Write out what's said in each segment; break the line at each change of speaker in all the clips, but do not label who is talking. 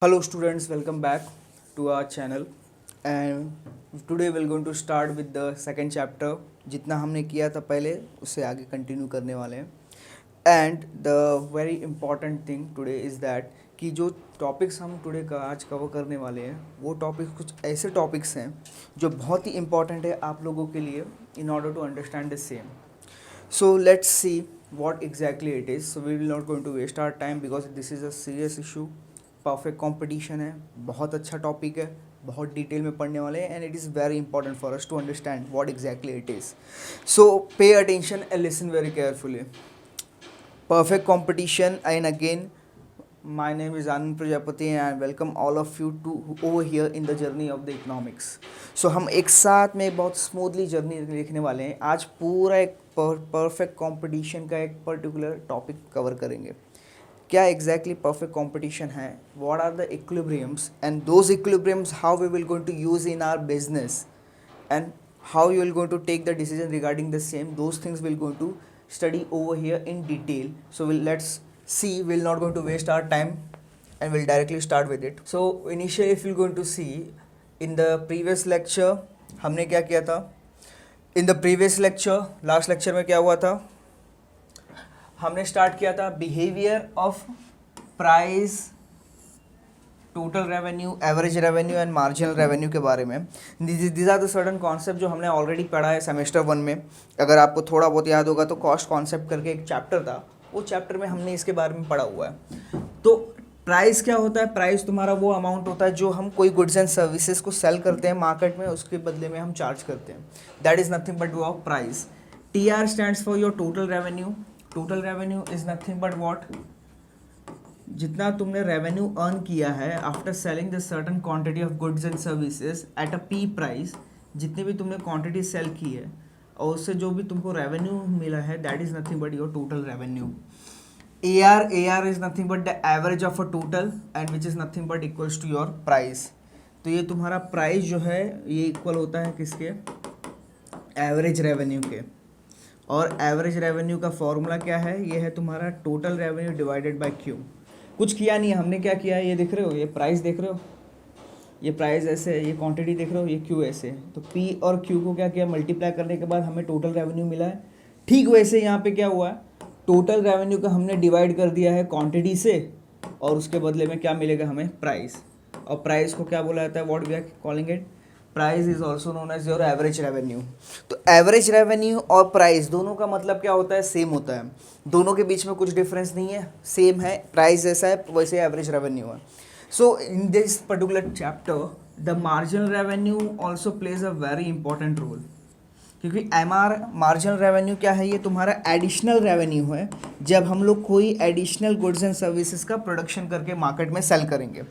Hello students, welcome back to our channel and today we're going to start with the second chapter. जितना हमने किया था पहले उससे आगे कंटिन्यू करने वाले हैं and the very important thing today is that कि जो टॉपिक्स हम टुडे का आज कवर करने वाले हैं वो टॉपिक्स कुछ ऐसे टॉपिक्स हैं जो बहुत ही इंपॉर्टेंट है आप लोगों के लिए in order to understand the same. So let's see what exactly it is. So we will not going to waste our time because this is a serious issue. Perfect competition है, बहुत अच्छा topic है, बहुत detail में पढ़ने वाले हैं and it is very important for us to understand what exactly it is. So pay attention and listen very carefully. Perfect competition, and again my name is Anand Prajapati and I welcome all of you to over here in the journey of the economics. So हम एक साथ में बहुत smoothly journey लिखने वाले हैं. आज पूरा एक परफेक्ट कंपटीशन का एक पर्टिकुलर टॉपिक कवर करेंगे. क्या एग्जैक्टली परफेक्ट कंपटीशन है, what are the equilibriums and those equilibriums how we will going to use in our business and how you will going to take the decision regarding the same. Those things we'll going to study over here in detail. So let's see, we'll not going to waste our time and we'll directly start with it. So initially if you're going to see in the previous lecture हमने क्या किया था. In the previous lecture, last lecture में क्या हुआ था, हमने start किया था behaviour of price, total revenue, average revenue and marginal revenue के बारे में. These are the certain concept जो हमने ऑलरेडी पढ़ा है सेमेस्टर 1 में. अगर आपको थोड़ा बहुत याद होगा तो कॉस्ट कॉन्सेप्ट करके एक चैप्टर था, वो चैप्टर में हमने इसके बारे में पढ़ा हुआ है. तो प्राइस क्या होता है, प्राइस तुम्हारा वो अमाउंट होता है जो हम कोई गुड्स एंड सर्विसेज को सेल करते हैं मार्केट में, उसके बदले में हम चार्ज करते हैं. दैट इज़ नथिंग बट वो price. T R stands for your total revenue. Total revenue is nothing but what, जितना तुमने रेवेन्यू अर्न किया है after selling the certain quantity of goods and services at a P price, जितनी भी तुमने quantity sell की है और उससे जो भी तुमको रेवेन्यू मिला है that is nothing but your total revenue. A R is nothing but the average of a total and which is nothing but equals to your price. तो ये तुम्हारा प्राइस जो है ये इक्वल होता है किसके, एवरेज रेवेन्यू के. और एवरेज रेवेन्यू का फॉर्मूला क्या है, ये है तुम्हारा total revenue divided by Q. कुछ किया नहीं है, हमने क्या किया है, ये देख रहे हो, ये प्राइस देख रहे हो, ये प्राइस ऐसे है, ये क्वांटिटी देख रहे हो, ये क्यू ऐसे है. तो पी और क्यू को क्या किया, मल्टीप्लाई करने के बाद हमें टोटल रेवेन्यू मिला है. ठीक वैसे यहाँ पे क्या हुआ है, टोटल रेवेन्यू का हमने डिवाइड कर दिया है क्वांटिटी से और उसके बदले में क्या मिलेगा हमें, प्राइस. और प्राइस को क्या बोला जाता है, what we are calling it, price is also known as your average revenue. तो एवरेज रेवेन्यू और प्राइस दोनों का मतलब क्या होता है, सेम होता है. दोनों के बीच में कुछ डिफरेंस नहीं है, सेम है. प्राइस जैसा है वैसे एवरेज रेवेन्यू है. So in this particular chapter the marginal revenue also plays a very important role. क्योंकि एम आर मार्जिनल रेवेन्यू क्या है, ये तुम्हारा एडिशनल रेवेन्यू है जब हम लोग कोई एडिशनल गुड्स एंड सर्विसेज का प्रोडक्शन करके मार्केट में सेल करेंगे.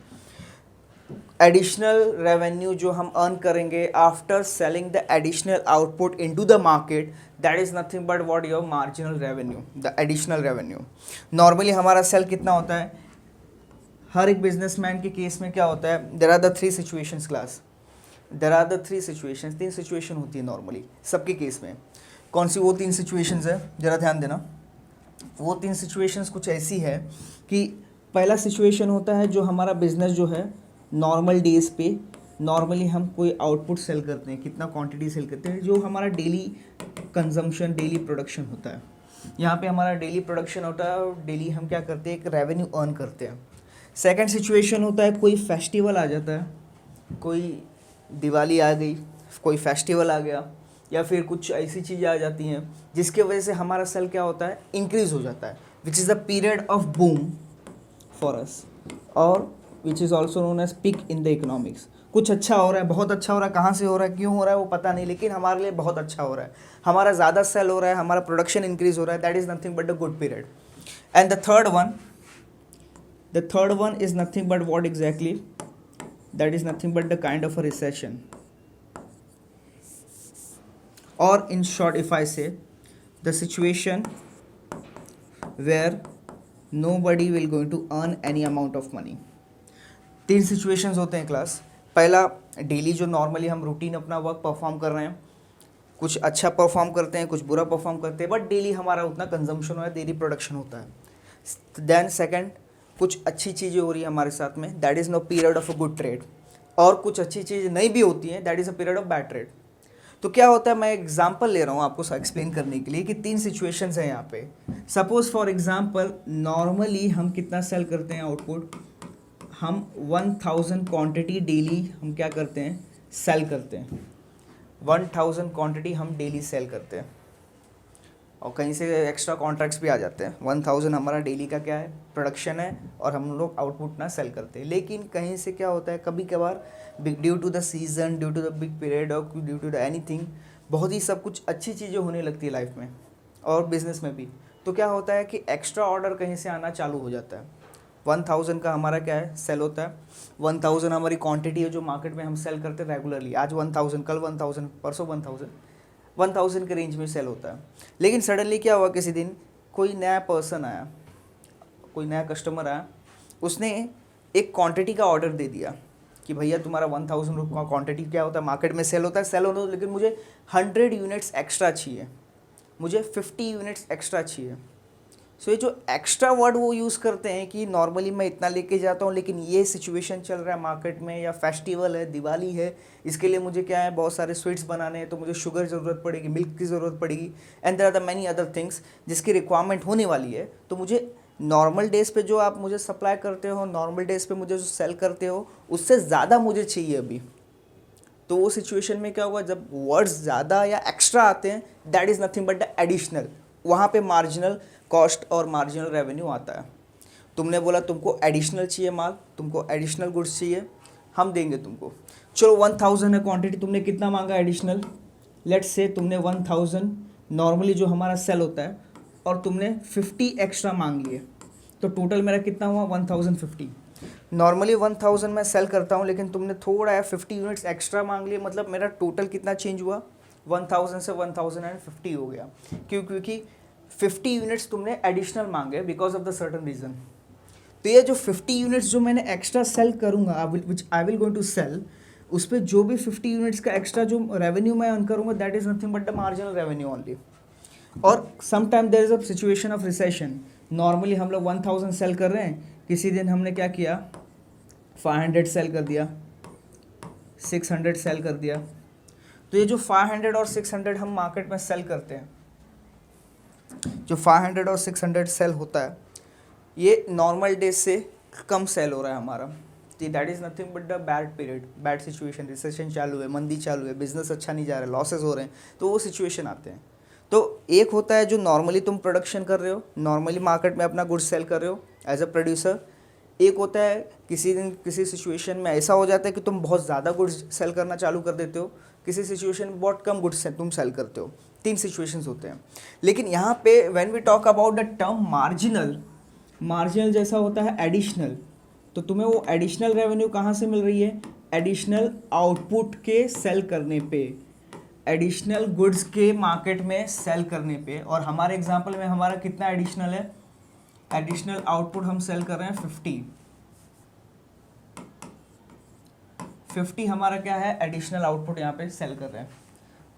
एडिशनल रेवेन्यू जो हम अर्न करेंगे after selling the additional output into the market, that is nothing but what your marginal revenue, the additional revenue. Normally हमारा सेल कितना होता है, हर एक बिजनेसमैन के केस में क्या होता है, there are the three situations class, there are the three situations, 3 situation होती है नॉर्मली सबके केस में. कौन सी वो 3 सिचुएशंस है, ज़रा ध्यान देना. वो 3 सिचुएशंस कुछ ऐसी है कि पहला सिचुएशन होता है जो हमारा बिजनेस जो है नॉर्मल डेज पे नॉर्मली हम कोई आउटपुट सेल करते हैं, कितना क्वांटिटी सेल करते हैं, जो हमारा डेली कंजम्पशन, डेली प्रोडक्शन होता है. यहाँ पे हमारा डेली प्रोडक्शन होता है और डेली हम क्या करते हैं, एक रेवेन्यू अर्न करते हैं. सेकंड सिचुएशन होता है कोई फेस्टिवल आ जाता है, कोई दिवाली आ गई, कोई फेस्टिवल आ गया या फिर कुछ ऐसी चीज़ें आ जाती हैं जिसके वजह से हमारा सेल क्या होता है, इंक्रीज़ हो जाता है, which is the period of boom for us और which is also known as peak in the economics. कुछ अच्छा हो रहा है, बहुत अच्छा हो रहा है, कहाँ से हो रहा है, क्यों हो रहा है वो पता नहीं, लेकिन हमारे लिए बहुत अच्छा हो रहा है, हमारा ज़्यादा सेल हो रहा है, हमारा प्रोडक्शन इंक्रीज हो रहा है, that is nothing but a good period. And the third one is nothing but what exactly, that is nothing but the kind of a recession. और in short if I say the situation where nobody will going to earn any amount of money. 3 situations होते हैं class. पहला, daily जो normally हम routine अपना work perform कर रहे हैं, कुछ अच्छा परफॉर्म करते हैं, कुछ बुरा परफॉर्म करते हैं, बट डेली हमारा उतना कंजम्पशन हो है, डेली प्रोडक्शन होता है. देन सेकंड, कुछ अच्छी चीज़ें हो रही है हमारे साथ में, that is no period of a good trade, और कुछ अच्छी चीज़ें नहीं भी होती हैं, that is a period of bad trade. तो क्या होता है, मैं एग्जांपल ले रहा हूँ आपको एक्सप्लेन करने के लिए कि 3 सिचुएशंस हैं यहाँ पे। सपोज फॉर एग्जांपल, नॉर्मली हम कितना सेल करते हैं आउटपुट, हम 1000 क्वांटिटी डेली हम क्या करते हैं, सेल करते हैं। 1000 क्वांटिटी हम डेली सेल करते हैं, और कहीं से एक्स्ट्रा कॉन्ट्रैक्ट्स भी आ जाते हैं। 1000 हमारा डेली का क्या है, प्रोडक्शन है, और हम लोग आउटपुट ना सेल करते हैं। लेकिन कहीं से क्या होता है, कभी कभार due to the season, due to the big period, और ड्यू टू द एनीथिंग, बहुत ही सब कुछ अच्छी चीज़ें होने लगती है लाइफ में और बिजनेस में भी। तो क्या होता है कि एक्स्ट्रा ऑर्डर कहीं से आना चालू हो जाता है। 1000 का हमारा क्या है, सेल होता है। 1000 हमारी क्वांटिटी है जो मार्केट में हम सेल करते हैं रेगुलरली। आज 1000, कल 1000, परसों 1000 के रेंज में सेल होता है। लेकिन सडनली क्या हुआ, किसी दिन कोई नया पर्सन आया, कोई नया कस्टमर आया, उसने एक क्वांटिटी का ऑर्डर दे दिया कि भैया तुम्हारा 1000 का क्वांटिटी क्या होता है, मार्केट में सेल होता है, सेल होता है, लेकिन मुझे 100 यूनिट्स एक्स्ट्रा चाहिए, मुझे 50 यूनिट्स एक्स्ट्रा चाहिए। सो ये जो एक्स्ट्रा वर्ड वो यूज़ करते हैं कि नॉर्मली मैं इतना लेके जाता हूँ, लेकिन ये सिचुएशन चल रहा है मार्केट में, या फेस्टिवल है, दिवाली है, इसके लिए मुझे क्या है, बहुत सारे स्वीट्स बनाने हैं, तो मुझे शुगर ज़रूरत पड़ेगी, मिल्क की ज़रूरत पड़ेगी, and there are the many other things जिसकी रिक्वायरमेंट होने वाली है। तो मुझे नॉर्मल डेज़ पे जो आप मुझे सप्लाई करते हो, नॉर्मल डेज़ पे मुझे जो सेल करते हो, उससे ज़्यादा मुझे चाहिए अभी। तो वो सिचुएशन में क्या होगा, जब वर्ड्स ज़्यादा या एक्स्ट्रा आते हैं, that is nothing but the additional, वहाँ पे मार्जिनल कॉस्ट और मार्जिनल रेवेन्यू आता है। तुमने बोला तुमको एडिशनल चाहिए माल, तुमको एडिशनल गुड्स चाहिए, हम देंगे तुमको। चलो 1000 है क्वांटिटी, तुमने कितना मांगा एडिशनल, लेट्स से तुमने 1000 नॉर्मली जो हमारा सेल होता है, और तुमने 50 एक्स्ट्रा मांग लिए, तो टोटल मेरा कितना हुआ 1050। नॉर्मली 1000 मैं सेल करता हूँ, लेकिन तुमने थोड़ा है 50 यूनिट्स एक्स्ट्रा मांग लिए, मतलब मेरा टोटल कितना चेंज हुआ, 1000 से 1050 हो गया। क्योंकि 50 यूनिट्स तुमने एडिशनल मांगे because of the certain reason. तो ये जो 50 यूनिट्स जो मैंने एक्स्ट्रा सेल करूँगा, which I will going to sell, उस पर जो भी 50 यूनिट्स का एक्स्ट्रा जो रेवेन्यू मैं अर्न करूँगा, that is nothing but the marginal revenue only. और sometime there is a situation of recession. Normally हम लोग 1000 सेल कर रहे हैं, किसी दिन हमने क्या किया, 500 सेल कर दिया, 600 सेल कर दिया। तो ये जो 500 और 600 हम मार्केट में सेल करते हैं, जो 500 और 600 सेल होता है, ये नॉर्मल डेज से कम सेल हो रहा है हमारा। That is nothing but the bad period, bad situation, recession चालू है, मंदी चालू है, बिजनेस अच्छा नहीं जा रहा है, लॉसेस हो रहे हैं, तो वो सिचुएशन आते हैं। तो एक होता है जो नॉर्मली तुम प्रोडक्शन कर रहे हो, नॉर्मली मार्केट में अपना गुड्स सेल कर रहे हो एज अ प्रोड्यूसर। एक होता है किसी दिन किसी सिचुएशन में ऐसा हो जाता है कि तुम बहुत ज़्यादा गुड्स सेल करना चालू कर देते हो, किसी सिचुएशन में बहुत कम गुड्स तुम सेल करते हो। 3 सिचुएशंस होते हैं। लेकिन यहाँ पे when we talk about the term marginal, marginal जैसा होता है एडिशनल। तो तुम्हें वो एडिशनल रेवेन्यू कहाँ से मिल रही है, एडिशनल आउटपुट के सेल करने पे, एडिशनल गुड्स के मार्केट में सेल करने पे। और हमारे एग्जांपल में हमारा कितना एडिशनल है, एडिशनल आउटपुट हम सेल कर रहे हैं 50 हमारा क्या है, एडिशनल आउटपुट यहाँ पे सेल कर रहे हैं।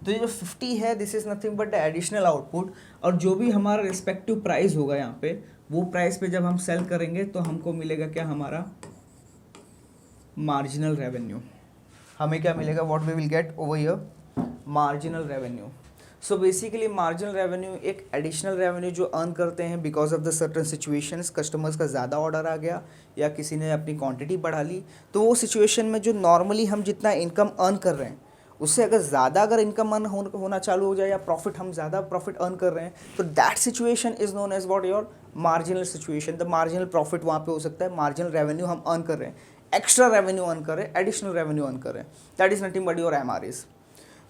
तो ये जो 50 है, this is nothing but the additional output. और जो भी हमारा रिस्पेक्टिव प्राइस होगा यहाँ पे, वो प्राइस पे जब हम सेल करेंगे तो हमको मिलेगा क्या, हमारा मार्जिनल रेवेन्यू। हमें क्या मिलेगा, what we will get over here, marginal revenue. So basically marginal revenue एक एडिशनल रेवेन्यू जो अर्न करते हैं because of the certain situations, customers का ज़्यादा ऑर्डर आ गया या किसी ने अपनी क्वांटिटी बढ़ा ली। तो वो सिचुएशन में जो नॉर्मली हम जितना इनकम अर्न कर रहे हैं, उससे अगर ज़्यादा अगर इनकम अर्न होना चालू हो जाए, या प्रॉफिट हम ज़्यादा प्रॉफिट अर्न कर रहे हैं, तो that situation is known as what, your marginal situation. The marginal profit वहाँ पे हो सकता है, मार्जिनल रेवेन्यू हम अर्न कर रहे हैं, एक्स्ट्रा रेवेन्यू अर्न कर रहे हैं, एडिशनल रेवेन्यू अर्न कर रहे हैं, that is nothing but your MRs.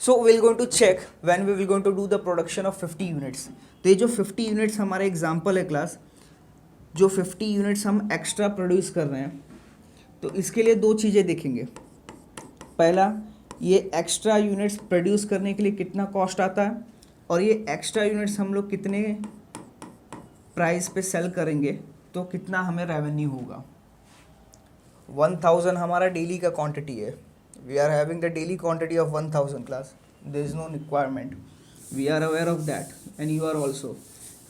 So we will going to check when we will going to do the production of 50 units. तो ये जो 50 यूनिट्स हमारे एग्जाम्पल है क्लास, जो 50 यूनिट्स हम एक्स्ट्रा प्रोड्यूस कर रहे हैं, तो इसके लिए 2 चीज़ें देखेंगे। पहला, ये एक्स्ट्रा यूनिट्स प्रोड्यूस करने के लिए कितना कॉस्ट आता है, और ये एक्स्ट्रा यूनिट्स हम लोग कितने प्राइस पे सेल करेंगे तो कितना हमें रेवेन्यू होगा। 1000 हमारा डेली का क्वांटिटी है, we are having the daily quantity of 1000 class, there is no requirement, we are aware of that and you are also,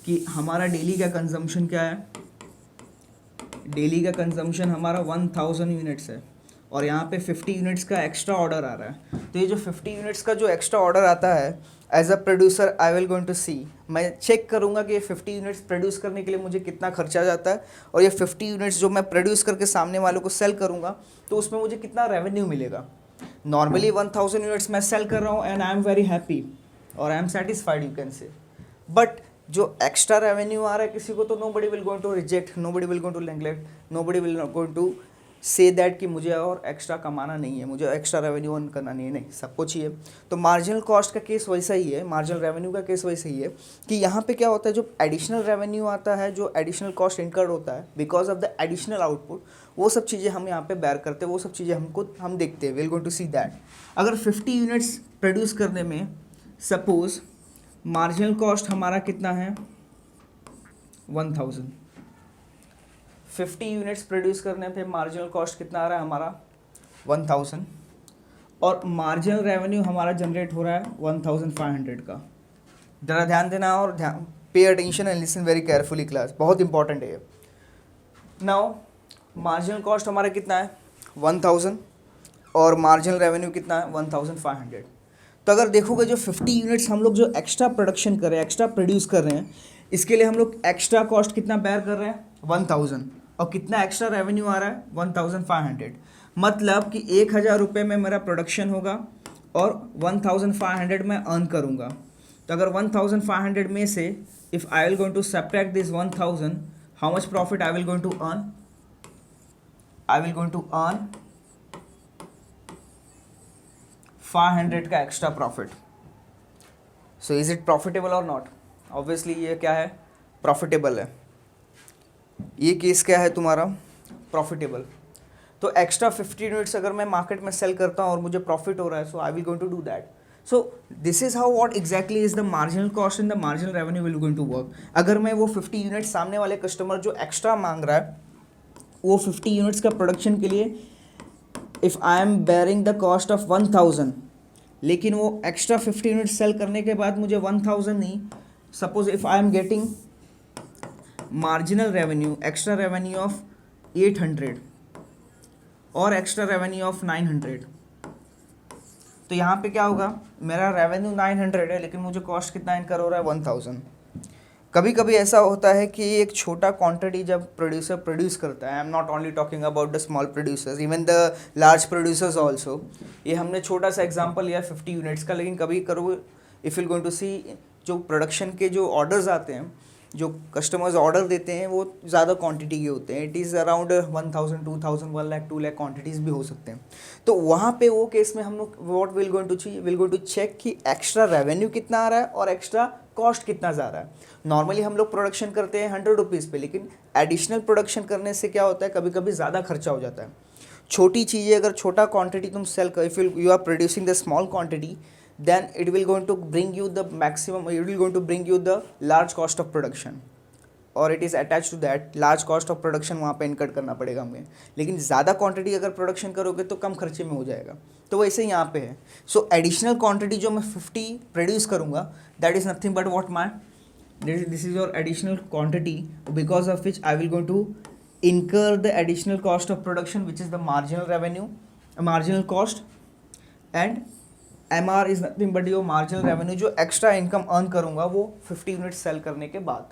कि हमारा डेली का कंजम्पशन क्या है, डेली का कंजम्पशन हमारा 1000 यूनिट्स है और यहाँ पे 50 यूनिट्स का एक्स्ट्रा ऑर्डर आ रहा है। तो ये जो 50 यूनिट्स का जो एक्स्ट्रा ऑर्डर आता है, as a producer I will going to see, मैं चेक करूँगा कि ये 50 यूनिट्स प्रोड्यूस करने के लिए मुझे कितना खर्चा जाता है और ये 50 यूनिट्स जो मैं प्रोड्यूस करके सामने वालों को सेल करूँगा तो उसमें मुझे कितना रेवेन्यू मिलेगा। नॉर्मली 1000 यूनिट्स मैं सेल कर रहा हूँ and I am very happy और I am satisfied you can say, but जो एक्स्ट्रा रेवेन्यू आ रहा है किसी को तो nobody will going to reject, nobody will going to neglect, nobody will going to say that कि मुझे और एक्स्ट्रा कमाना नहीं है, मुझे एक्स्ट्रा रेवेन्यू अर्न करना नहीं है, नहीं सबको चाहिए। तो मार्जिनल कॉस्ट का केस वैसा ही है, मार्जिनल रेवेन्यू का केस वैसा ही है कि यहाँ पे क्या होता है, जो एडिशनल रेवेन्यू आता है, जो एडिशनल कॉस्ट इनकर्ड होता है because of the additional output, वो सब चीज़ें हम यहाँ पे बेयर करते हैं, वो सब चीज़ें हम देखते हैं, will going to see that. अगर 50 यूनिट्स प्रोड्यूस करने में सपोज मार्जिनल कॉस्ट हमारा कितना है 1000, 50 यूनिट्स प्रोड्यूस करने पे मार्जिनल कॉस्ट कितना आ रहा है हमारा 1000 और मार्जिनल रेवेन्यू हमारा जनरेट हो रहा है 1500 का। ज़रा ध्यान देना और ध्यान पे attention and listen very carefully class, बहुत इंपॉर्टेंट है। नाउ मार्जिनल कॉस्ट हमारा कितना है 1000 और मार्जिनल रेवेन्यू कितना है 1500। तो अगर देखोगे जो 50 यूनिट्स हम लोग जो एक्स्ट्रा प्रोडक्शन कर रहे हैं, एक्स्ट्रा प्रोड्यूस कर रहे हैं, इसके लिए हम लोग एक्स्ट्रा कॉस्ट कितना बेयर कर रहे हैं 1000 और कितना एक्स्ट्रा रेवेन्यू आ रहा है 1500। मतलब कि 1000 रुपये में मेरा प्रोडक्शन होगा और 1500 में अर्न करूँगा। तो अगर 1500 में से if I will going to subtract this 1000, how much profit I will going to earn, I will going to earn 500 का extra profit. So is it profitable और नॉट? ऑब्वियसली ये क्या है, प्रॉफिटेबल है। ये केस क्या है तुम्हारा, प्रॉफिटेबल। तो एक्स्ट्रा 50 यूनिट्स अगर मैं मार्केट में सेल करता हूँ और मुझे प्रॉफिट हो रहा है, so I will going to do that. So this is how what exactly is the marginal cost and the marginal revenue will going to work. अगर मैं वो 50 यूनिट्स सामने वाले कस्टमर जो एक्स्ट्रा मांग रहा है वो 50 यूनिट्स का प्रोडक्शन के लिए if I am bearing the cost of 1000, लेकिन वो एक्स्ट्रा 50 यूनिट्स सेल करने के बाद मुझे 1000 नहीं, suppose if I am getting marginal revenue, extra revenue of 800 और एक्स्ट्रा रेवेन्यू ऑफ 900, तो यहाँ पे क्या होगा, मेरा रेवेन्यू 900 है लेकिन मुझे कॉस्ट कितना इनकर हो रहा है 1000। कभी कभी ऐसा होता है कि एक छोटा क्वांटिटी जब प्रोड्यूसर प्रोड्यूस करता है, I am not only talking about the small producers, even the large producers also, ये हमने छोटा सा एग्जांपल लिया 50 यूनिट्स का, लेकिन कभी करो इफ़ यू गोइंग टू सी जो प्रोडक्शन के जो ऑर्डर्स आते हैं, जो कस्टमर्स ऑर्डर देते हैं वो ज़्यादा क्वांटिटी के होते हैं, it is around 1000, 2000, 1 lakh 2 lakh quantities भी हो सकते हैं। तो वहाँ पे वो केस में हम लोग what will going to check कि एक्स्ट्रा रेवेन्यू कितना आ रहा है और एक्स्ट्रा कॉस्ट कितना जा रहा है। नॉर्मली हम लोग प्रोडक्शन करते हैं 100 रुपीज़ पे, लेकिन एडिशनल प्रोडक्शन करने से क्या होता है, कभी कभी ज़्यादा खर्चा हो जाता है। छोटी चीज़ें अगर छोटा क्वांटिटी तुम सेल कर, if you are producing the small quantity, then it will going to bring you the maximum, it will going to bring you the large cost of production or it is attached to that large cost of production, वहाँ पे इनकट करना पड़ेगा हमें। लेकिन ज़्यादा quantity अगर production करोगे तो कम खर्चे में हो जाएगा। तो वैसे यहाँ पे है। सो एडिशनल क्वांटिटी जो मैं 50 प्रोड्यूस करूँगा, that is nothing but what my this is your additional quantity, because of which I will going to incur the additional cost of production which is the marginal revenue, marginal cost, and MR is nothing but your marginal revenue, जो extra income earn करूँगा वो 50 unit cell करने के बाद।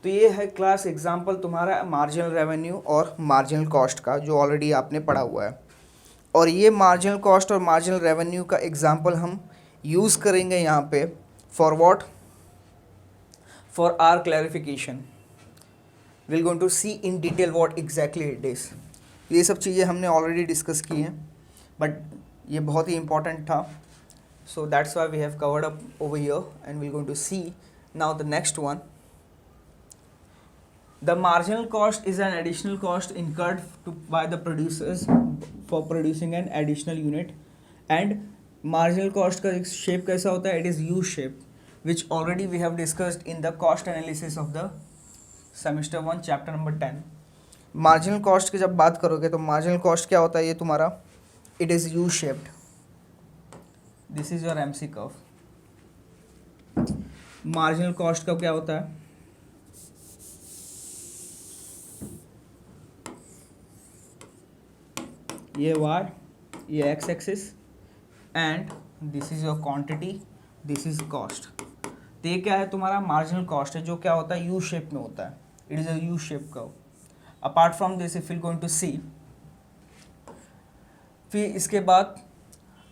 तो ये है class example तुम्हारा मार्जिनल रेवेन्यू और मार्जिनल कॉस्ट का, जो ऑलरेडी आपने पढ़ा हुआ है। और ये मार्जिनल कॉस्ट और मार्जिनल रेवेन्यू का एग्जांपल हम यूज़ करेंगे यहाँ पे for what, for our clarification. Will going to see in detail what exactly it is. ये सब चीज़ें हमने ऑलरेडी डिस्कस की हैं, बट ये बहुत ही इंपॉर्टेंट था, so that's why we have covered up over here and we going to see now the next one. The marginal cost is an additional cost incurred by the producers for producing an additional unit, and marginal cost का shape कैसा होता है, it is U shape, which already we have discussed in the cost analysis of the semester 1 chapter number 10। Marginal cost की जब बात करोगे तो marginal cost क्या होता है, ये तुम्हारा it is U shaped, this is your MC curve। Marginal cost का क्या होता है, ये y, ये x axis, and this is your quantity, this is cost. तो ये क्या है, तुम्हारा मार्जिनल कॉस्ट है, जो क्या होता है, यू शेप में होता है, it is a U shape curve. Apart from this if you going to see, फिर इसके बाद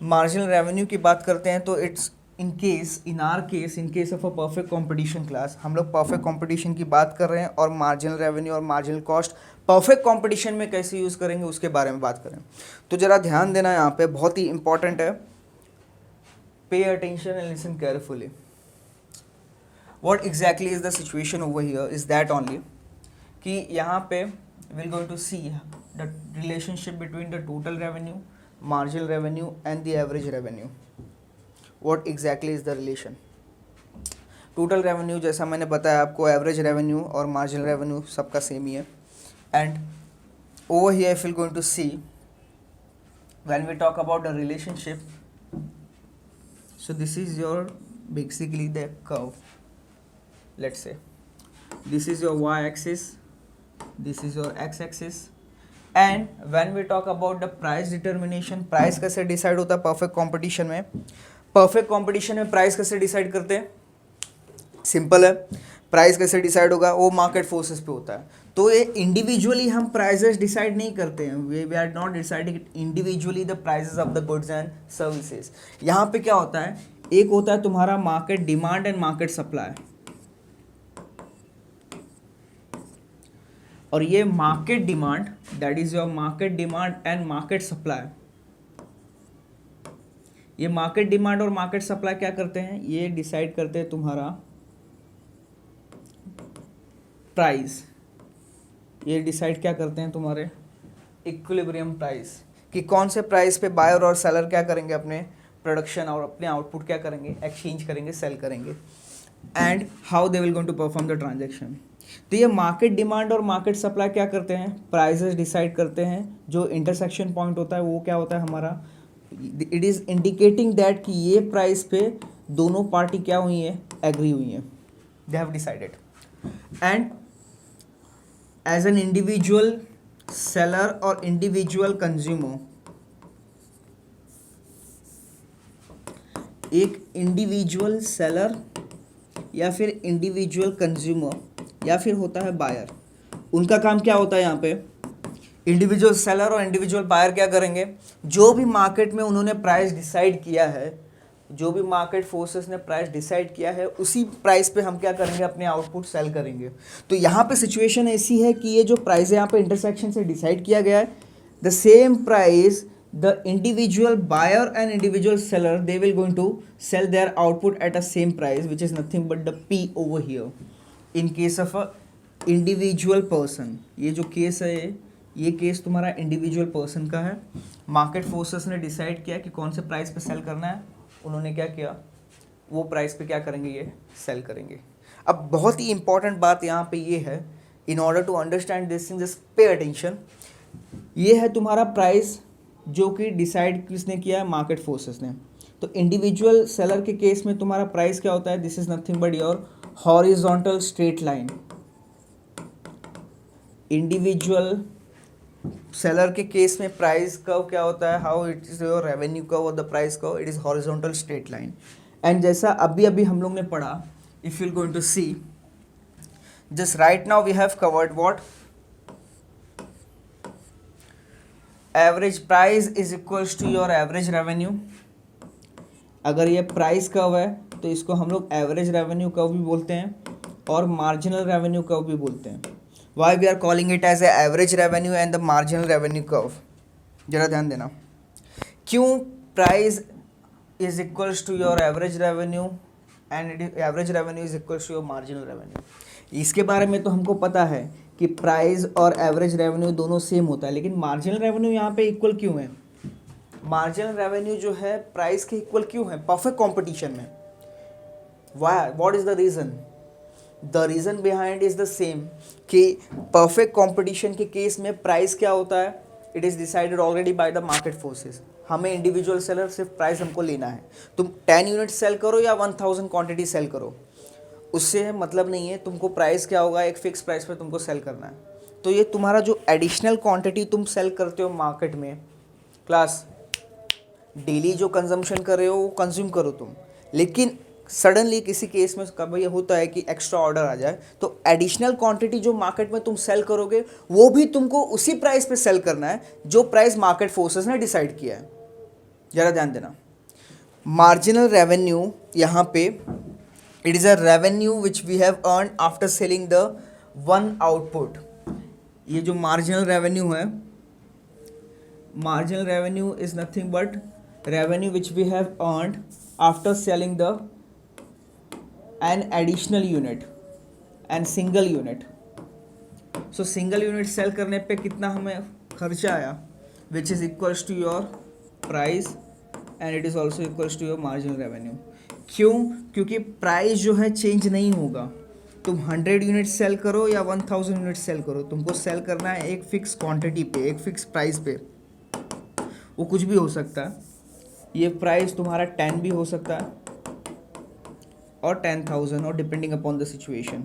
मार्जिनल रेवेन्यू की बात करते हैं, तो it's in are case in case of a perfect competition class, हम लोग परफेक्ट कंपटीशन की बात कर रहे हैं, और मार्जिनल रेवेन्यू और मार्जिनल कॉस्ट परफेक्ट कंपटीशन में कैसे यूज़ करेंगे उसके बारे में बात करें। तो ज़रा ध्यान देना, यहाँ पे बहुत ही इंपॉर्टेंट है, पे attention and listen carefully. What exactly is the situation over here is that only, कि यहाँ पे we're going to see the relationship between the total revenue, marginal revenue and the average revenue. What exactly is the relation? Total revenue जैसा मैंने बताया आपको, average revenue और marginal revenue सबका same ही है, and over here if we're going to see when we talk about the relationship, so this is your basically the curve. Let's say this is your y axis, this is your x axis, and when we talk about the price determination, price कैसे decide होता है perfect competition में, perfect competition में price कैसे decide करते हैं, simple है, price कैसे डिसाइड होगा, वो मार्केट फोर्सेस पे होता है। तो ये इंडिविजुअली हम प्राइसेस डिसाइड नहीं करते हैं, we are not deciding individually the prices of the goods and services. यहाँ पे क्या होता है, एक होता है तुम्हारा market demand and market supply, और ये market demand, that is your market demand and market supply, ये मार्केट डिमांड और मार्केट सप्लाई क्या करते हैं, ये डिसाइड करते हैं तुम्हारा प्राइस, ये डिसाइड क्या करते हैं तुम्हारे इक्विलिब्रियम प्राइस, कि कौन से प्राइस पे बायर और सेलर क्या करेंगे, अपने प्रोडक्शन और अपने आउटपुट क्या करेंगे, एक्सचेंज करेंगे, सेल करेंगे, and how they will going to perform the transaction. तो ये मार्केट डिमांड और मार्केट सप्लाई क्या करते हैं, प्राइसेस डिसाइड करते हैं, जो इंटरसेक्शन पॉइंट होता है वो क्या होता है हमारा, इट इज़ इंडिकेटिंग दैट कि ये प्राइस पे दोनों पार्टी क्या हुई है, एग्री हुई है, they have decided, and as an individual seller और इंडिविजुअल कंज्यूमर, एक इंडिविजुअल सेलर या फिर इंडिविजुअल कंज्यूमर या फिर होता है बायर, उनका काम क्या होता है, यहाँ पे इंडिविजुअल सेलर और इंडिविजुअल बायर क्या करेंगे, जो भी मार्केट में उन्होंने प्राइस डिसाइड किया है, जो भी मार्केट फोर्सेस ने प्राइस डिसाइड किया है, उसी प्राइस पे हम क्या करेंगे, अपने आउटपुट सेल करेंगे। तो यहाँ पे सिचुएशन ऐसी है कि ये जो प्राइस है यहाँ पे इंटरसेक्शन से डिसाइड किया गया है, the same price the individual buyer and individual seller, they will going to sell their output at a same price, which is nothing but the P over here in case of a individual person। ये जो case है, ये case तुम्हारा individual person का है, market forces ने decide किया कि कौन से प्राइस पे सेल करना है, उन्होंने क्या किया, वो प्राइस पे क्या करेंगे, ये सेल करेंगे। अब बहुत ही इंपॉर्टेंट बात यहाँ पे ये है, in order to understand this thing just pay attention, ये है तुम्हारा प्राइस जो कि डिसाइड किसने किया है, मार्केट फोर्सेस ने। तो इंडिविजुअल सेलर के केस में तुम्हारा प्राइस क्या होता है, this is nothing but your horizontal straight line. Individual seller के केस में प्राइस कर्व क्या होता है, how it is your revenue curve और the price curve, it is horizontal straight line. And जैसा अभी अभी हम लोग ने पढ़ा, if you going to see just right now we have covered what, average price is equals to your average revenue. अगर ये प्राइस कर्व है तो इसको हम लोग एवरेज रेवेन्यू कर्व भी बोलते हैं और मार्जिनल रेवेन्यू कर्व भी बोलते हैं। Why we are calling it as average revenue and the marginal revenue curve, जरा ध्यान देना, क्यों price is equals to your average revenue and average revenue is equals to your marginal revenue. इसके बारे में तो हमको पता है कि प्राइस और एवरेज रेवेन्यू दोनों सेम होता है, लेकिन मार्जिनल रेवेन्यू यहाँ पे इक्वल क्यों है, मार्जिनल रेवेन्यू जो है प्राइस के इक्वल क्यों है परफेक्ट कंपटीशन में, why, what is the reason, the reason behind is the same, कि परफेक्ट कंपटीशन के केस में प्राइस क्या होता है, it is decided already by the market forces. हमें इंडिविजुअल सेलर सिर्फ प्राइस हमको लेना है, तुम 10 यूनिट सेल करो या 1000 क्वांटिटी सेल करो, उससे मतलब नहीं है, तुमको प्राइस क्या होगा, एक फिक्स प्राइस पे तुमको सेल करना है। तो ये तुम्हारा जो एडिशनल क्वांटिटी तुम सेल करते हो मार्केट में, क्लास डेली जो कंजम्पशन कर रहे हो वो कंज्यूम करो तुम, लेकिन सडनली किसी केस में कभी होता है कि एक्स्ट्रा ऑर्डर आ जाए तो एडिशनल क्वांटिटी जो मार्केट में तुम सेल करोगे वो भी तुमको उसी प्राइस पे सेल करना है जो प्राइस मार्केट फोर्सेस ने डिसाइड किया है। ज़रा ध्यान देना, मार्जिनल रेवेन्यू यहाँ पे it is a revenue which we have earn after selling the one output. ये जो मार्जिनल रेवेन्यू है, marginal revenue is nothing but revenue which we have earned after selling the an additional unit and single unit. So single unit sell करने पे कितना हमें खर्चा आया, which is equals to your price and it is also equals to your marginal revenue. क्यों? क्योंकि price जो है चेंज नहीं होगा, तुम 100 यूनिट सेल करो या 1000 यूनिट सेल करो, तुमको सेल करना है एक फिक्स क्वांटिटी पे, एक फिक्स प्राइस पे। वो कुछ भी हो सकता है, ये प्राइस तुम्हारा 10 भी हो सकता है और 10,000 और डिपेंडिंग अपॉन द सिचुएशन।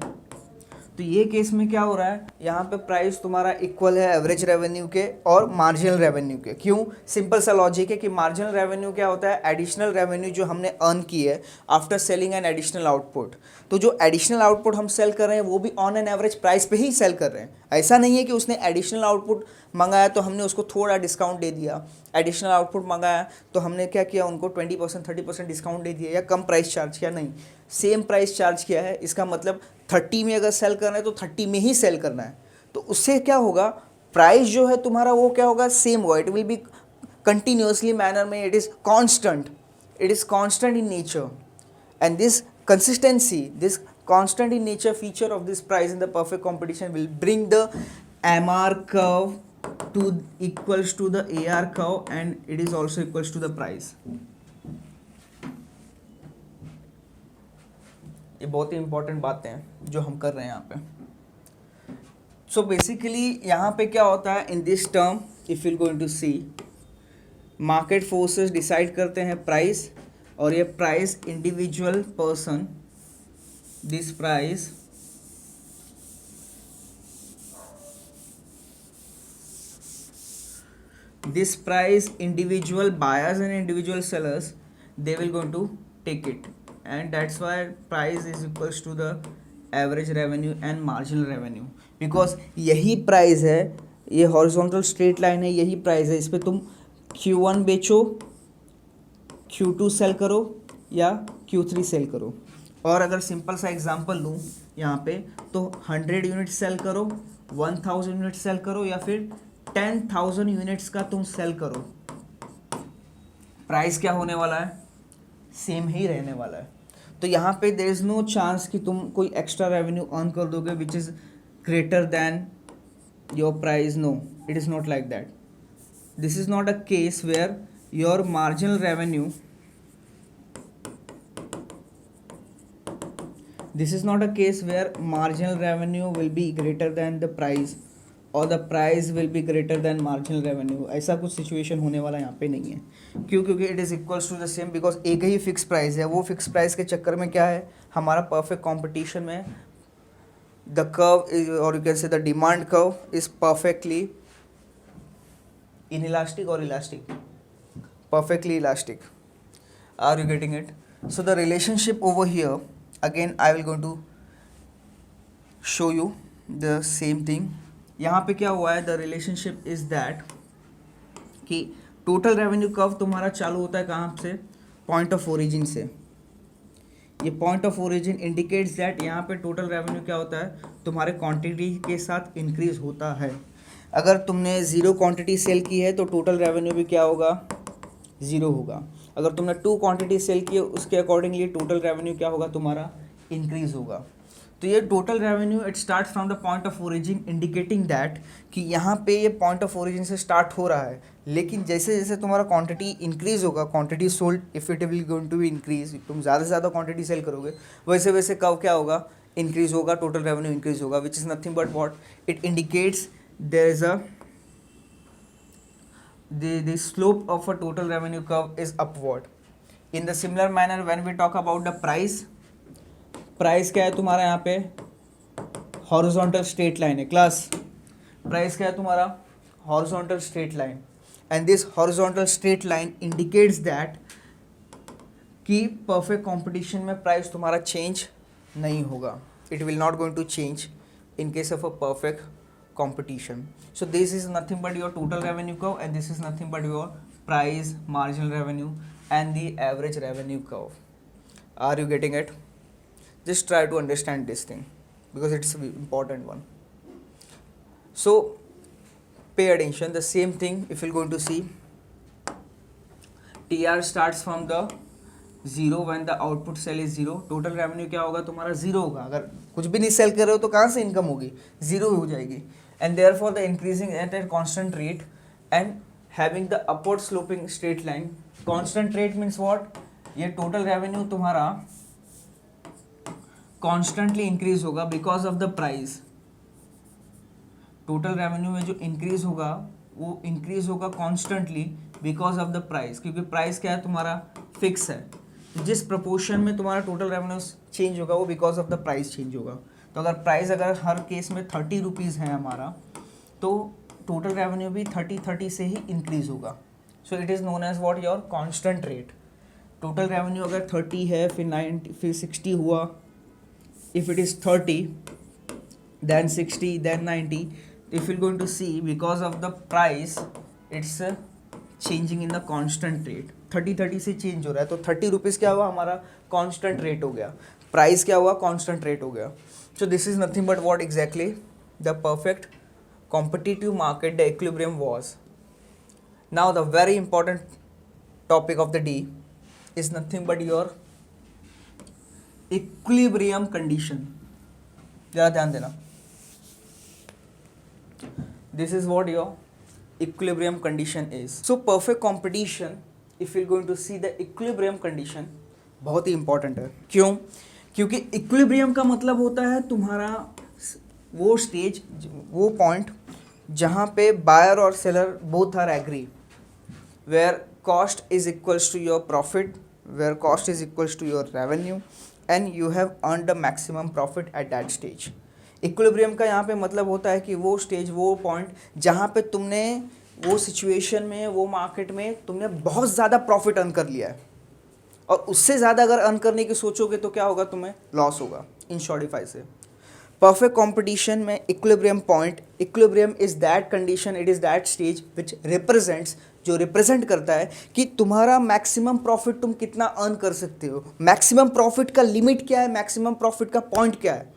तो ये केस में क्या हो रहा है, यहाँ पे प्राइस तुम्हारा इक्वल है एवरेज रेवेन्यू के और मार्जिनल रेवेन्यू के। क्यों? सिंपल सा लॉजिक है कि मार्जिनल रेवेन्यू क्या होता है, एडिशनल रेवेन्यू जो हमने अर्न की है after selling an additional output. तो जो एडिशनल आउटपुट हम सेल कर रहे हैं वो भी ऑन एन एवरेज प्राइस पे ही सेल कर रहे हैं। ऐसा नहीं है कि उसने एडिशनल आउटपुट मंगाया तो हमने उसको थोड़ा डिस्काउंट दे दिया, एडिशनल आउटपुट मंगाया तो हमने क्या किया, उनको 20% 30% डिस्काउंट दे दिया या कम प्राइस चार्ज किया। नहीं, सेम प्राइस चार्ज किया है। इसका मतलब 30 में अगर सेल करना है तो 30 में ही सेल करना है। तो उससे क्या होगा, प्राइस जो है तुम्हारा वो क्या होगा, सेम होगा। It will be continuously manner में, it is constant, it is constant in nature and this consistency, this constant in nature feature of this price in the perfect competition will bring the MR curve to equals to the AR curve and it is also equals to the price. ये बहुत ही important बातें हैं जो हम कर रहे हैं यहाँ पे। सो बेसिकली यहाँ पे क्या होता है, in this term if you going to see, market forces decide करते हैं प्राइस, और ये price individual person, this price individual buyers and individual sellers, they will going to take it, and that's why price is equals to the average revenue and marginal revenue, because यही price है, ये horizontal straight line है, यही price है। इस पर तुम Q1 बेचो, Q2 सेल करो या Q3 सेल करो। और अगर सिंपल सा एग्जांपल लूँ यहाँ पे, तो 100 यूनिट सेल करो, 1000 यूनिट सेल करो या फिर 10,000 यूनिट्स का तुम सेल करो, प्राइस क्या होने वाला है, सेम ही रहने वाला है। तो यहाँ पे देयर इज़ नो चांस कि तुम कोई एक्स्ट्रा रेवेन्यू अर्न कर दोगे which is greater than your price. No, it is not like that. This is not a case where your marginal revenue, this is not a case where marginal revenue will be greater than the price or the price will be greater than marginal revenue। ऐसा कुछ situation होने वाला यहाँ पे नहीं है। क्यों? क्योंकि it is equals to the same, because एक ही फिक्स प्राइस है। वो फिक्स प्राइस के चक्कर में क्या है, हमारा परफेक्ट कॉम्पिटिशन में द कर्व और यू कैन से the demand curve is perfectly inelastic or elastic, perfectly elastic. Are you getting it? So the relationship over here, again I will going to show you the same thing. यहाँ पे क्या हुआ है, the relationship is that कि total revenue curve तुम्हारा चालू होता है कहाँ से, point of origin से। ये point of origin indicates that यहाँ पे total revenue क्या होता है, तुम्हारे quantity के साथ increase होता है। अगर तुमने 0 क्वांटिटी सेल की है तो टोटल रेवेन्यू भी क्या होगा, 0 होगा। अगर तुमने 2 क्वांटिटी सेल की है उसके अकॉर्डिंगली टोटल रेवेन्यू क्या होगा, तुम्हारा इंक्रीज होगा। तो ये total revenue it start from the point of origin, indicating that कि यहाँ पे ये पॉइंट ऑफ ओरिजिन से स्टार्ट हो रहा है, लेकिन जैसे जैसे तुम्हारा क्वांटिटी इंक्रीज होगा, quantity sold if it will going to be increase, तुम ज़्यादा से ज़्यादा क्वांटिटी सेल करोगे वैसे वैसे कब क्या होगा, इंक्रीज होगा, टोटल रेवेन्यू इंक्रीज होगा, विच is nothing but what it indicates there is a the slope of a total revenue curve is upward. In the similar manner when we talk about the price क्या है तुम्हारा यहाँ पे horizontal straight line है। Class price क्या है तुम्हारा, horizontal straight line. And this horizontal straight line indicates that कि परफेक्ट कंपटीशन में प्राइस तुम्हारा चेंज नहीं होगा. It will not going to change in case of a perfect competition. So this is nothing but your total revenue curve, and this is nothing but your price, marginal revenue and the average revenue curve. Are you getting it? Just try to understand this thing because it's an important one. So pay attention. The same thing if you're going to see, TR starts from the zero when the output sale is zero. Total revenue क्या होगा तुम्हारा? Zero होगा. अगर कुछ भी नहीं cell कर रहे हो तो कहाँ से इनकम होगी? जीरो हो जाएगी. And therefore the increasing at a constant rate and having the upward sloping straight line. Constant rate means what? ये टोटल रेवेन्यू तुम्हारा कॉन्स्टेंटली इंक्रीज होगा because of the price. Total revenue में जो increase होगा वो increase होगा constantly because of the price, क्योंकि price क्या है तुम्हारा? फिक्स है. जिस प्रपोर्शन में तुम्हारा टोटल रेवेन्यू चेंज होगा वो because of the price change होगा. तो अगर प्राइस अगर हर केस में 30 रुपीज़ है हमारा, तो टोटल रेवेन्यू भी 30 से ही इंक्रीज होगा. So it is known as what? Your constant rate. Total revenue अगर 30 है, फिर 90, फिर 60 हुआ. If it is 30 then 60 then 90, if you going to see because of the price it's changing in the constant rate. 30 से change हो रहा है, तो 30 रुपीज़ क्या हुआ हमारा? कांस्टेंट रेट हो गया. प्राइस क्या हुआ? कांस्टेंट रेट हो गया. सो this is nothing but what exactly the perfect competitive market the equilibrium was. Now the very important topic of the day is nothing but your equilibrium condition. जरा ध्यान देना. This is what your equilibrium condition is. So perfect competition, if you're going to see the equilibrium condition, बहुत ही important है. क्यों? क्योंकि equilibrium का मतलब होता है तुम्हारा वो स्टेज, वो पॉइंट जहाँ पे बायर और seller both are agree, where cost is equals to your profit, where cost is equals to your revenue and you have earned the maximum profit at that stage. Equilibrium का यहाँ पे मतलब होता है कि वो स्टेज, वो पॉइंट जहाँ पे तुमने वो सिचुएशन में, वो मार्केट में तुमने बहुत ज़्यादा प्रॉफिट अर्न कर लिया है, और उससे ज़्यादा अगर अर्न करने की सोचोगे तो क्या होगा? तुम्हें लॉस होगा. इन शॉर्टिफाई से परफेक्ट कंपटीशन में equilibrium point, equilibrium is that condition, it is that stage which represents, जो रिप्रेजेंट करता है कि तुम्हारा मैक्सिमम प्रॉफिट तुम कितना अर्न कर सकते हो. मैक्सिमम प्रॉफिट का लिमिट क्या है? मैक्सिमम प्रॉफिट का पॉइंट क्या है?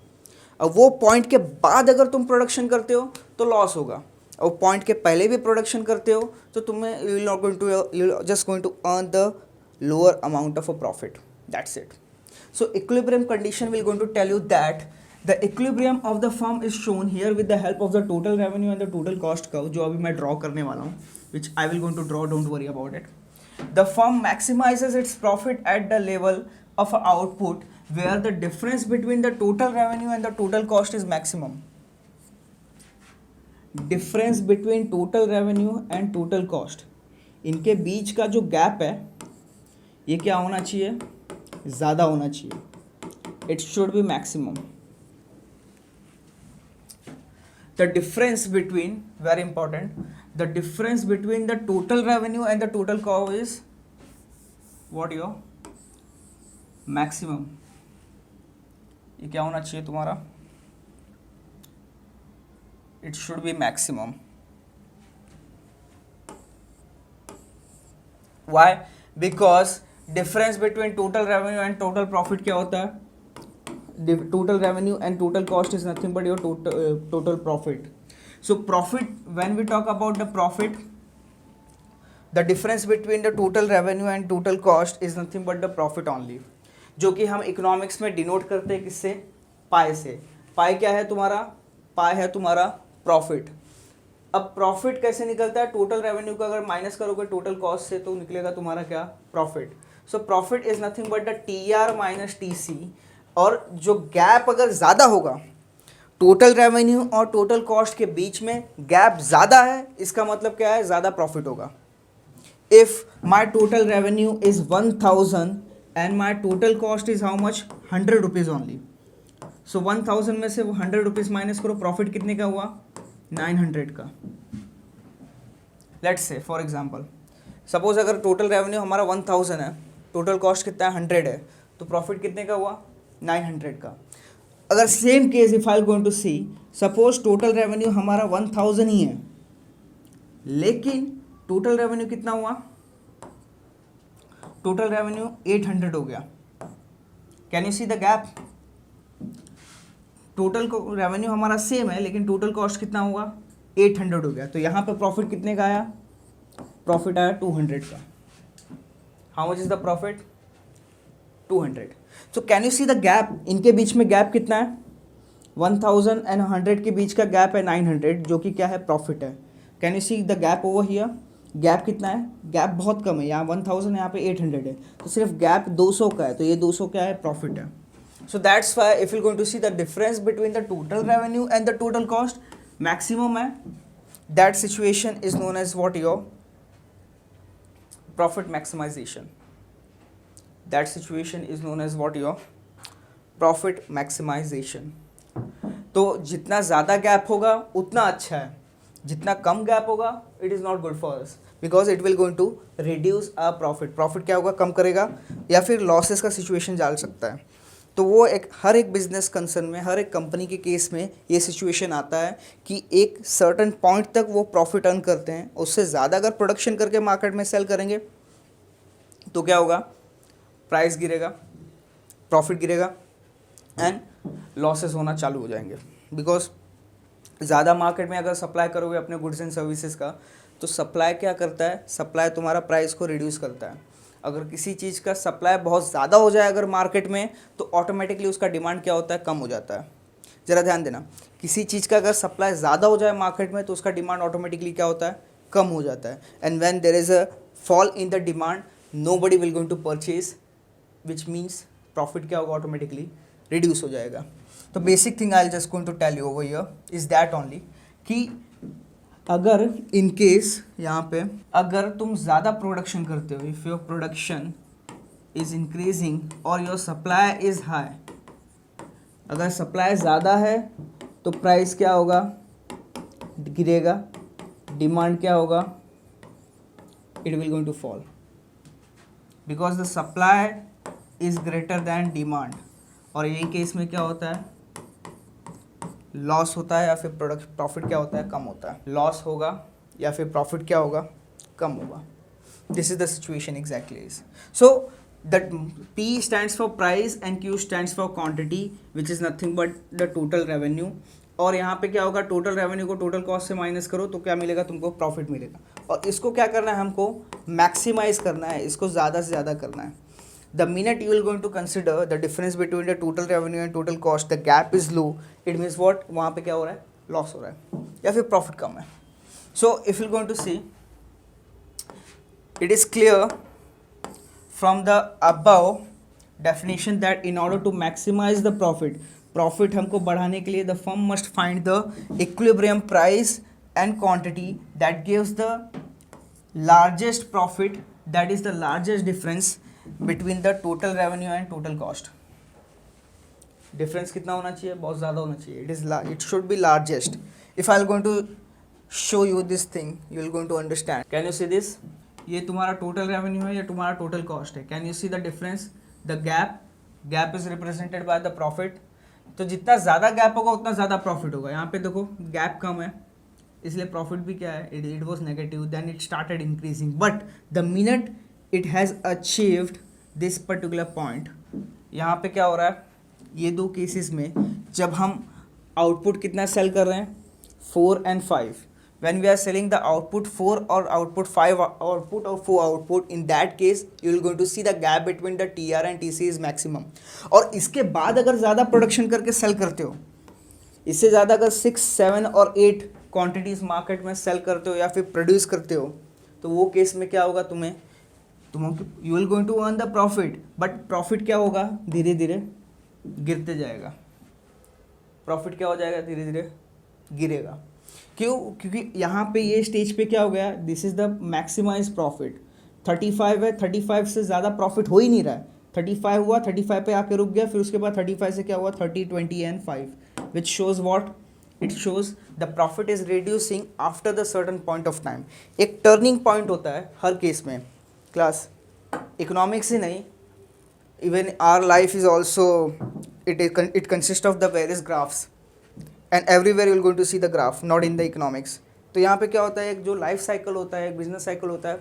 अब वो पॉइंट के बाद अगर तुम प्रोडक्शन करते हो तो लॉस होगा, और पॉइंट के पहले भी प्रोडक्शन करते हो तो तुम्हें you will not going to, you just going to earn the lower amount of a profit. That's it. So equilibrium condition will going to tell you that the equilibrium of the firm is shown here with the help of the total revenue and the total cost curve, जो अभी मैं draw करने वाला हूँ, which I will going to draw, don't worry about it. The firm मैक्सिमाइजेज its profit at the level of output where the difference between the total revenue and the total cost is maximum. Difference between total revenue and total cost, इनके बीच का जो gap है ये क्या होना चाहिए? ज़्यादा होना चाहिए. It should be maximum. The difference between, very important, the difference between the total revenue and the total cost is what? Your maximum. ये क्या होना चाहिए तुम्हारा? It should be maximum. Why? Because difference between total revenue and total profit क्या होता है? Total revenue and total cost is nothing but your total profit. So profit, when we talk about the profit, the difference between the total revenue and total cost is nothing but the profit only, जो कि हम economics में denote करते हैं किससे? पाई से. पाई क्या है तुम्हारा? पाई है तुम्हारा प्रॉफिट. अब प्रॉफिट कैसे निकलता है? टोटल रेवेन्यू को अगर माइनस करोगे टोटल कॉस्ट से तो निकलेगा तुम्हारा क्या? Profit. So profit is nothing but the TR minus TC, और जो गैप अगर ज़्यादा होगा टोटल रेवेन्यू और टोटल कॉस्ट के बीच में, गैप ज़्यादा है, इसका मतलब क्या है? ज़्यादा प्रॉफिट होगा. If my total revenue is 1000 and my total cost is how much? 100 rupees only. So 1000 में से वो 100 रुपीज़ माइनस करो, प्रॉफिट कितने का हुआ? 900 का. Let's say for example, suppose अगर टोटल रेवेन्यू हमारा 1000 है, टोटल कॉस्ट कितना है 100 है, तो प्रॉफिट कितने का हुआ 900 का। अगर same case if I going to see, suppose total revenue हमारा 1000 ही है, लेकिन टोटल रेवेन्यू कितना हुआ, टोटल रेवेन्यू 800 हो गया। Can you see the gap? Total revenue हमारा सेम है लेकिन टोटल कॉस्ट कितना हुआ 800 हो गया। तो यहाँ पे प्रॉफिट कितने का आया, प्रॉफिट आया 200 का। How much is the profit 200। So can you see the gap, इनके बीच में गैप कितना है 1000 एंड 100 के बीच का गैप है 900, जो कि क्या है प्रॉफिट है। Can you see the gap over here, gap कितना है, गैप बहुत कम है, यहाँ 1000 यहाँ पे 800 है, तो सिर्फ गैप 200 का है, तो ये 200 क्या है प्रॉफिट है। So that's why if you going to see the difference between the total revenue and the total cost maximum है, that situation is known as what your profit maximisation. That situation is known as what your profit maximisation. तो जितना ज़्यादा gap होगा उतना अच्छा है, जितना कम गैप होगा it is not good for us, because it will going to reduce our profit. Profit क्या होगा, कम करेगा, या फिर लॉसेस का सिचुएशन डाल सकता है। तो वो हर एक बिजनेस कंसर्न में, हर एक कंपनी के केस में ये सिचुएशन आता है कि एक सर्टन पॉइंट तक वो प्रॉफिट अर्न करते हैं, उससे ज़्यादा अगर प्रोडक्शन करके मार्केट में सेल करेंगे तो क्या होगा, प्राइस गिरेगा, प्रॉफिट गिरेगा एंड लॉसेस होना चालू हो जाएंगे। बिकॉज ज़्यादा मार्केट में अगर सप्लाई करोगे अपने गुड्स एंड सर्विसेज का, तो सप्लाई क्या करता है, सप्लाई तुम्हारा प्राइस को रिड्यूस करता है। अगर किसी चीज़ का सप्लाई बहुत ज़्यादा हो जाए अगर मार्केट में, तो ऑटोमेटिकली उसका डिमांड क्या होता है, कम हो जाता है। ज़रा ध्यान देना, किसी चीज़ का अगर सप्लाई ज़्यादा हो जाए मार्केट में, तो उसका डिमांड ऑटोमेटिकली क्या होता है, कम हो जाता है। And when there is a fall in the demand, nobody will going to purchase, which means profit क्या होगा, ऑटोमेटिकली रिड्यूस हो जाएगा। तो basic thing I will just going to tell you over here is that only कि अगर in case यहाँ पे अगर तुम ज़्यादा प्रोडक्शन करते हो, if your production is increasing और योर सप्लाई इज़ हाई, अगर सप्लाई ज़्यादा है तो प्राइस क्या होगा, गिरेगा, डिमांड क्या होगा, it will going to fall, because the supply is greater than demand. और यही केस में क्या होता है, लॉस होता है या फिर प्रॉफिट क्या होता है, कम होता है। लॉस होगा या फिर प्रॉफिट क्या होगा, कम होगा। This is the situation exactly is. So that P stands for price and Q stands for quantity, which is nothing but the total revenue। और यहाँ पे क्या होगा, टोटल रेवेन्यू को टोटल कॉस्ट से माइनस करो तो क्या मिलेगा, तुमको प्रॉफिट मिलेगा। और इसको क्या करना है, हमको मैक्सिमाइज करना है, इसको ज़्यादा से ज़्यादा करना है। The minute you will going to consider the difference between the total revenue and total cost, the gap is low, it means what, वहाँ पे क्या हो रहा है, लॉस हो रहा है या फिर प्रॉफिट कम है। So if you're going to see, it is clear from the above definition that in order to maximize the profit हमको बढ़ाने के लिए the firm must find the equilibrium price and quantity that gives the largest profit, that is the largest difference between the total revenue and total cost। Difference कितना होना चाहिए, बहुत ज़्यादा होना चाहिए, it should be largest। if I am going to show you this thing, you will going to understand। can you see this, ये तुम्हारा total revenue है या तुम्हारा टोटल कॉस्ट है। Can you see the difference, the gap is represented by the profit. तो जितना ज़्यादा gap होगा उतना ज़्यादा प्रॉफिट होगा। यहाँ पे देखो गैप कम है इसलिए प्रॉफिट भी क्या है, it was negative, then it started increasing, but the minute it has achieved this particular point, यहाँ पे क्या हो रहा है, ये दो केसेस में जब हम आउटपुट कितना सेल कर रहे हैं 4 and 5, when we are selling the output 4 or output 5 output or 4 output, in that case you will going to see the gap between the TR and TC is maximum। और इसके बाद अगर ज़्यादा production करके cell करते हो, इससे ज़्यादा अगर 6, 7 और 8 क्वांटिटीज़ मार्केट में सेल करते हो या फिर प्रोड्यूस करते हो, तो वो केस में क्या होगा, you will going to earn the profit, but profit क्या होगा, धीरे धीरे गिरते जाएगा। प्रॉफिट क्या हो जाएगा, धीरे धीरे गिरेगा। क्यों, क्योंकि यहाँ पे ये स्टेज पे क्या हो गया, this is the maximize profit. 35 है, 35 से ज़्यादा प्रॉफिट हो ही नहीं रहा है। 35 हुआ, 35 पे आके रुक गया, फिर उसके बाद 35 से क्या हुआ 30, 20 and 5, which shows what it shows the profit is reducing after the certain point of time. एक टर्निंग पॉइंट होता है हर केस में। क्लास इकोनॉमिक्स ही नहीं, even our life is also it consist of the various graphs and everywhere you will going to see the graph, not in the economics. तो यहाँ पे क्या होता है, एक जो लाइफ साइकिल होता है, एक बिजनेस साइकिल होता है,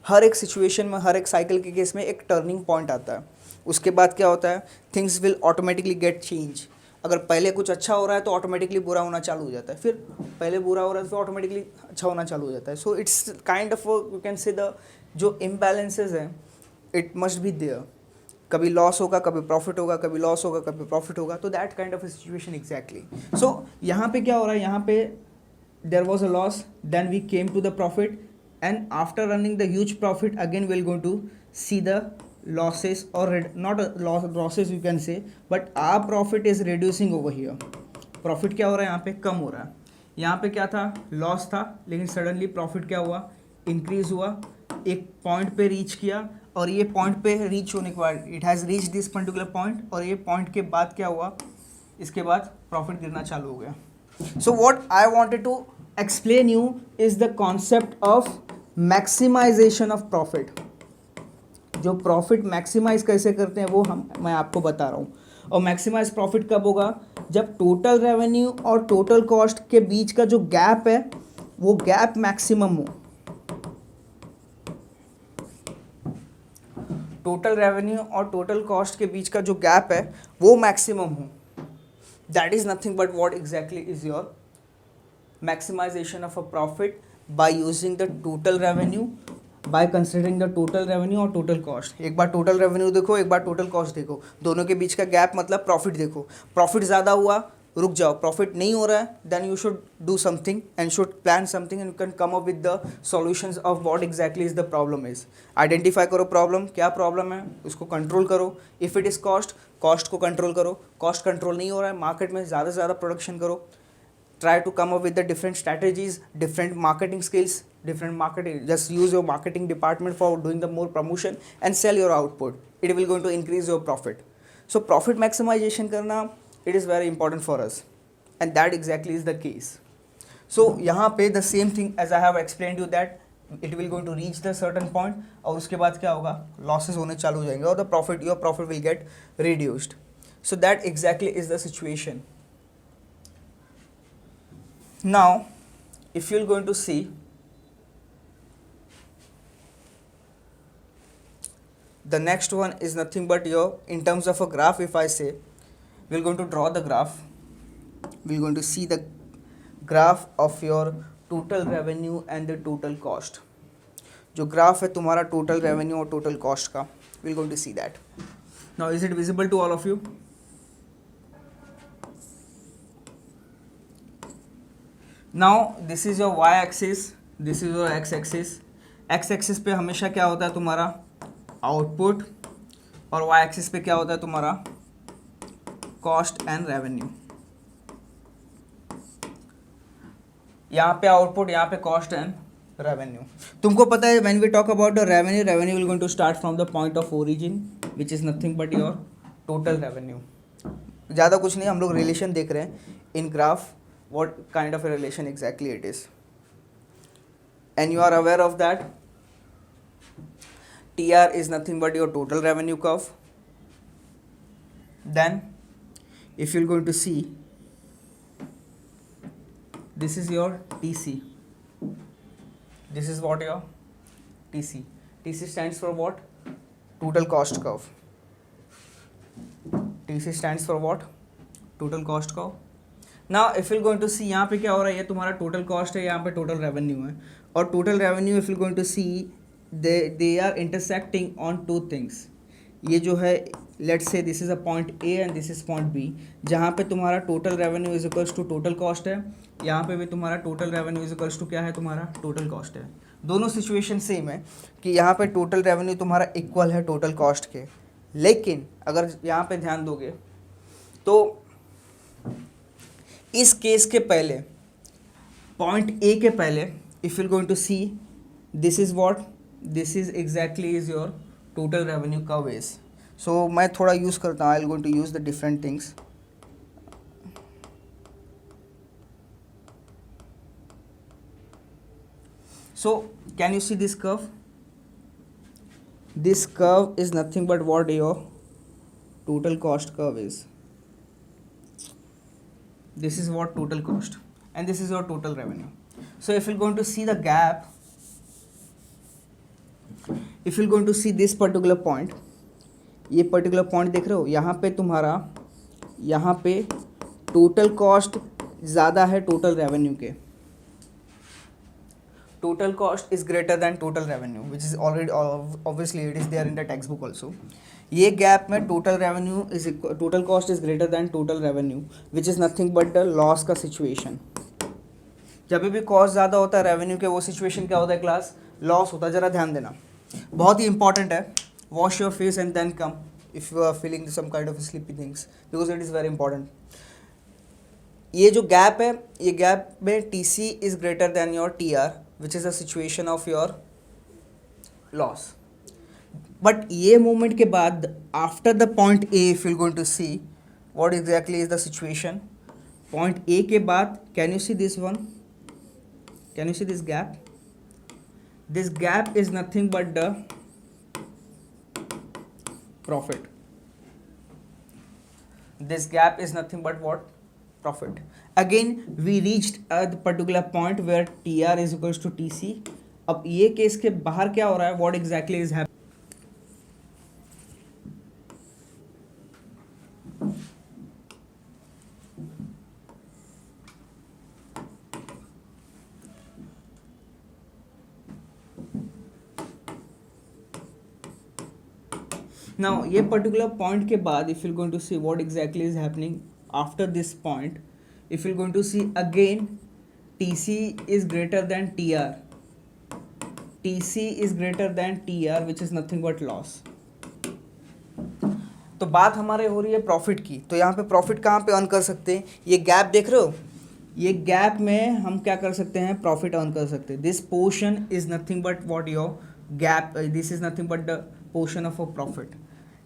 हर एक सिचुएशन में, हर एक साइकिल के केस में एक टर्निंग पॉइंट आता है। उसके बाद क्या होता है, things will automatically get change. अगर पहले कुछ अच्छा हो रहा है तो ऑटोमेटिकली बुरा होना चालू हो जाता है, फिर पहले बुरा हो रहा है तो ऑटोमेटिकली अच्छा होना चालू हो जाता है। So it's kind of you can से द जो इम्बैलेंसेज हैं इट मस्ट बी देयर। कभी लॉस होगा, कभी प्रॉफिट होगा, कभी लॉस होगा, कभी प्रॉफिट होगा, तो that kind of situation exactly. So यहाँ पे क्या हो रहा है, यहाँ पे there was a loss, then we came to the profit, and after running the huge profit again we will going to see the losses or not losses you can say, but our profit is reducing over here. Profit क्या हो रहा है यहाँ पे, कम हो रहा है। यहाँ पे क्या था, लॉस था, लेकिन सडनली प्रॉफिट क्या हुआ, इंक्रीज हुआ, एक पॉइंट पे रीच किया, और ये पॉइंट पे रीच होने के बाद it has reach this particular point, और ये पॉइंट के बाद क्या हुआ, इसके बाद प्रॉफिट गिरना चालू हो गया। So what I wanted to explain you is the concept of maximization of profit. जो प्रॉफिट मैक्सिमाइज कैसे करते हैं वो मैं आपको बता रहा हूँ। और मैक्सिमाइज प्रॉफिट कब होगा, जब टोटल रेवेन्यू और टोटल कॉस्ट के बीच का जो गैप है वो गैप मैक्सिमम हो। टोटल रेवेन्यू और टोटल कॉस्ट के बीच का जो गैप है वो मैक्सिमम हो। That is nothing but what exactly is your maximization of a profit by using the total revenue, by considering the total revenue और टोटल कॉस्ट। एक बार टोटल रेवेन्यू देखो, एक बार टोटल कॉस्ट देखो, दोनों के बीच का गैप मतलब प्रॉफिट देखो। प्रॉफिट ज़्यादा हुआ, रुक जाओ, प्रॉफिट नहीं हो रहा है, then you should do something and should plan something and you can come up with the solutions of what exactly is the problem is. Identify करो प्रॉब्लम, क्या प्रॉब्लम है, उसको कंट्रोल करो। If it is cost, cost को control करो। Cost control नहीं हो रहा है, मार्केट में ज़्यादा से ज़्यादा प्रोडक्शन करो। Try to come up with the different strategies, different marketing skills, different marketing. Just use your marketing department for doing the more promotion and sell your output. It will going to increase your profit. So profit maximization करना it is very important for us, and that exactly is the case. So यहाँ पे the same thing as I have explained you that it will going to reach the certain point और उसके बाद क्या होगा, losses होने चालू हो जाएंगे और the profit, your profit will get reduced. So that exactly is the situation. Now if you're going to see the next one is nothing but your, in terms of a graph, if I say we're going to draw the graph, we're going to see the graph of your total revenue and the total cost. जो graph है तुम्हारा total revenue और total cost का, we're going to see that. Now is it visible to all of you? Now this is your y axis, this is your x axis. x axis पे हमेशा क्या होता है तुम्हारा आउटपुट, और y axis पे क्या होता है तुम्हारा कॉस्ट एंड रेवेन्यू। यहाँ पे आउटपुट, यहाँ पे कॉस्ट एंड रेवेन्यू। तुमको पता है when we talk about the revenue, revenue will going to start from the point of origin which is nothing but your total revenue. ज़्यादा कुछ नहीं, हम लोग रिलेशन देख रहे हैं in graph, what kind of a relation exactly it is, and you are aware of that TR is nothing but your total revenue curve. Then if you're going to see, this is your TC, this is what your TC. TC stands for what? Total cost curve. TC stands for what? Total cost curve. Now if you're going to see, यहाँ पे क्या हो रहा है, ये तुम्हारा total cost है, यहाँ पे टोटल रेवेन्यू है, और total revenue if you going to see they are intersecting on two things. ये जो है let's say this is a point A and this is point B, जहाँ पे तुम्हारा total revenue is equals to total cost है, यहाँ पे भी तुम्हारा total revenue is equals to क्या है, तुम्हारा टोटल कॉस्ट है। दोनों सिचुएशन सेम है कि यहाँ पे टोटल रेवेन्यू तुम्हारा इक्वल है टोटल कॉस्ट के, लेकिन अगर यहाँ पे ध्यान दोगे तो इस केस के पहले, पॉइंट ए के पहले, if you going to see this is what, this is exactly is your total revenue curve is. So मैं थोड़ा यूज़ करता हूँ, I will going to use the different things. So can you see this curve? This curve is nothing but what your total cost curve is. This is what total cost, and this is your total revenue. So if you're going to see the gap, if you're going to see this particular point, ये particular point देख रहे हो, यहाँ पे तुम्हारा, यहाँ पे total cost ज़्यादा है टोटल रेवेन्यू के. Total cost is greater than total revenue, which is already obviously it is there in the textbook also. ये गैप में total cost is greater than total revenue, which is nothing but the loss का situation. जब भी cost ज़्यादा होता है revenue के, वो सिचुएशन क्या होता है क्लास? लॉस होता है. ज़रा ध्यान देना, बहुत ही इंपॉर्टेंट है. Wash your face and then come if you are feeling some kind of sleepy things, because it is very important. ये जो गैप है, ये गैप में T C is greater than your T R, which is the situation of your loss. But ये moment के बाद after the point A, if you going to see what exactly is the situation. Point A के बाद can you see this one, can you see this gap? This gap is nothing but the profit. This gap is nothing but what? Profit. Again we reached a particular point where TR is equals to TC. अब ये case के बाहर क्या हो रहा है? What exactly is happening? Now ये particular point के बाद if you're going to see what exactly is happening after this point, if you're going to see again TC is greater than TR, TC is greater than TR which is nothing but loss. तो बात हमारे हो रही है profit की. तो यहाँ पे प्रॉफिट कहाँ पे अर्न कर सकते हैं? ये गैप देख रहे हो, ये गैप में हम क्या कर सकते हैं? प्रॉफिट अर्न कर सकते हैं. This portion is nothing but what your gap, this is nothing but the portion of a profit.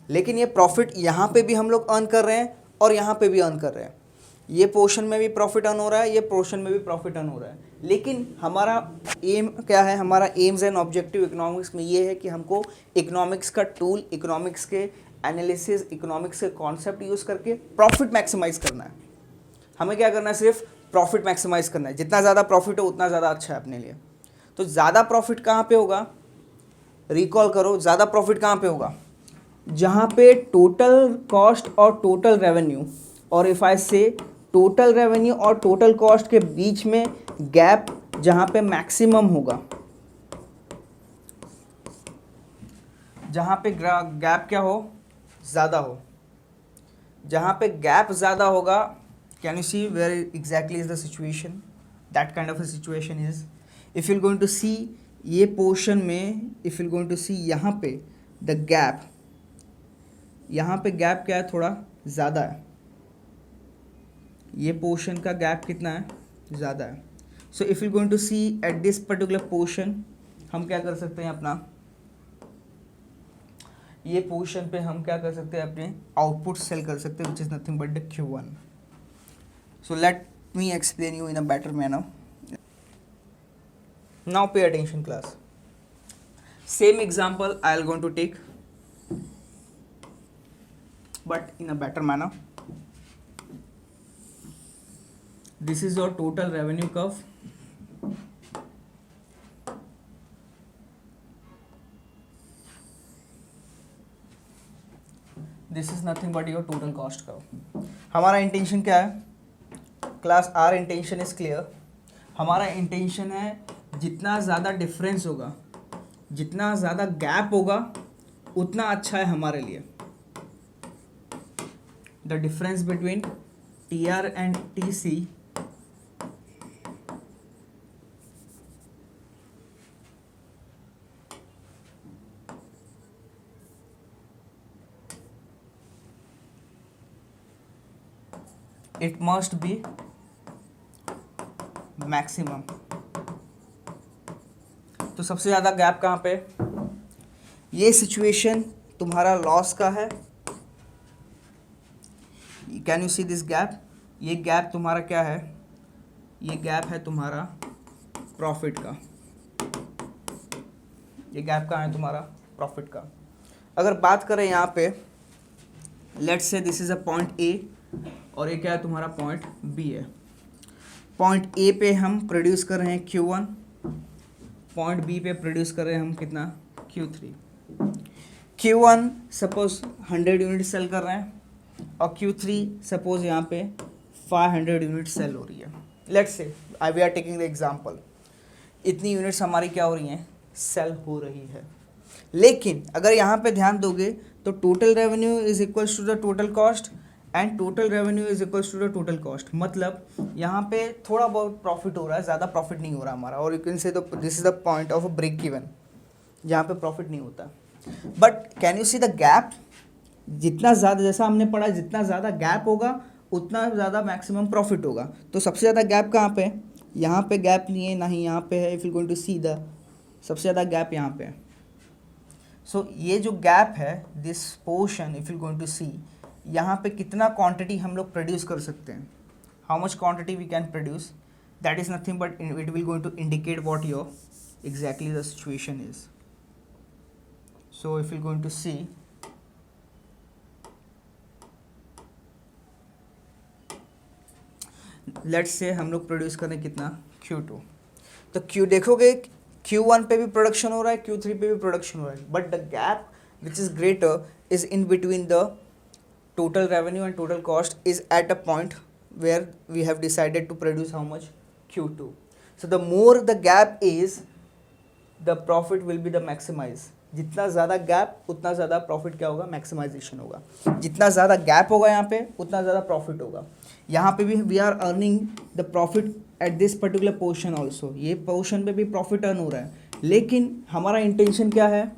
लेकिन ये प्रॉफिट यहाँ पे भी हम लोग अर्न कर रहे हैं और यहाँ पे भी अर्न कर रहे हैं. ये पोर्शन में भी प्रॉफिट अर्न हो रहा है, ये पोर्शन में भी प्रॉफिट अर्न हो रहा है. लेकिन हमारा एम क्या है? हमारा एम्स एंड ऑब्जेक्टिव इकोनॉमिक्स में ये है कि हमको इकोनॉमिक्स का टूल, इकोनॉमिक्स के एनालिसिस, इकोनॉमिक्स के कॉन्सेप्ट यूज़ करके प्रॉफिट मैक्सिमाइज़ करना है. हमें क्या करना है? सिर्फ प्रॉफिट मैक्सिमाइज़ करना है. जितना ज़्यादा प्रॉफिट हो उतना ज़्यादा अच्छा है अपने लिए. तो ज़्यादा प्रॉफिट कहाँ पे होगा? रिकॉल करो, ज़्यादा प्रॉफिट कहाँ पे होगा? जहाँ पे टोटल कॉस्ट और टोटल रेवेन्यू, और इफ़ आई से टोटल रेवेन्यू और टोटल कॉस्ट के बीच में गैप जहाँ पे मैक्सिमम होगा, जहाँ पे गैप क्या हो? ज़्यादा हो. जहाँ पे गैप ज़्यादा होगा, can you see where exactly is the situation? That kind of a situation is, if you going to see ये पोर्शन में, if you going to see यहाँ पे द गैप, यहाँ पे गैप क्या है? थोड़ा ज़्यादा है. ये पोर्शन का गैप कितना है? ज़्यादा है. So if you going to see at this particular portion, हम क्या कर सकते हैं? अपना ये पोर्शन पे हम क्या कर सकते हैं? अपने आउटपुट सेल कर सकते हैं, which is nothing but the Q1. So let me explain you in a better manner. Now pay attention class. Same example I'll going to take, but in a better manner. This is your total revenue curve. This is nothing but your total cost curve. हमारा intention क्या है class? Our intention is clear. हमारा intention है जितना ज़्यादा difference होगा, जितना ज़्यादा गैप होगा, उतना अच्छा है हमारे लिए. The difference between TR and TC it must be maximum. तो सबसे ज़्यादा गैप कहाँ पे? ये सिचुएशन तुम्हारा लॉस का है. Can you see this gap? ये गैप तुम्हारा क्या है? ये गैप है तुम्हारा प्रॉफिट का. ये गैप कहाँ है तुम्हारा, प्रॉफिट का। अगर बात करें यहाँ पे, let's say this is a point ए और ये क्या है तुम्हारा, पॉइंट बी है। पॉइंट ए पे हम प्रोड्यूस कर रहे हैं Q1, पॉइंट बी पे प्रोड्यूस कर रहे हैं हम कितना, Q3। Q1 suppose 100 unit cell कर रहे हैं और Q3 सपोज यहाँ पे 500 यूनिट सेल हो रही है। Let's say we are taking the example, इतनी यूनिट्स हमारी क्या हो रही हैं, सेल हो रही है। लेकिन अगर यहाँ पे ध्यान दोगे तो total revenue is equals to the total cost and total revenue is equals to the total cost. मतलब यहाँ पे थोड़ा बहुत प्रॉफिट हो रहा है, ज़्यादा प्रॉफिट नहीं हो रहा हमारा, और you can say this is the point of a break even, जहाँ पे प्रॉफिट नहीं होता। But can you see the gap, जितना ज़्यादा, जैसा हमने पढ़ा, जितना ज़्यादा गैप होगा उतना ज़्यादा मैक्सिमम प्रॉफिट होगा। तो सबसे ज़्यादा गैप कहाँ पे, यहाँ पे गैप नहीं है, ना ही यहाँ पे है। If you going to see the, सबसे ज़्यादा गैप यहाँ पे है। सो ये जो गैप है, this portion, if you going to see, यहाँ पे कितना क्वांटिटी हम लोग प्रोड्यूस कर सकते हैं, how much quantity we can produce, that is nothing but it will going to indicate what your exactly the situation is. So if you going to see, let's say हम लोग produce करें कितना, Q2, तो Q देखोगे Q1 पे भी production हो रहा है, Q3 पे भी प्रोडक्शन हो रहा है, but the gap which is greater is in between the total revenue and total cost is at a point where we have decided to produce how much, Q2। So the more the gap is, the profit will be the maximize. जितना ज़्यादा gap उतना ज़्यादा profit क्या होगा, maximisation होगा। जितना ज़्यादा gap होगा यहाँ पे उतना ज़्यादा प्रॉफिट होगा। यहाँ पे भी we are earning the profit at this particular portion also, ये पोर्शन पे भी प्रॉफिट अर्न हो रहा है। लेकिन हमारा इंटेंशन क्या है,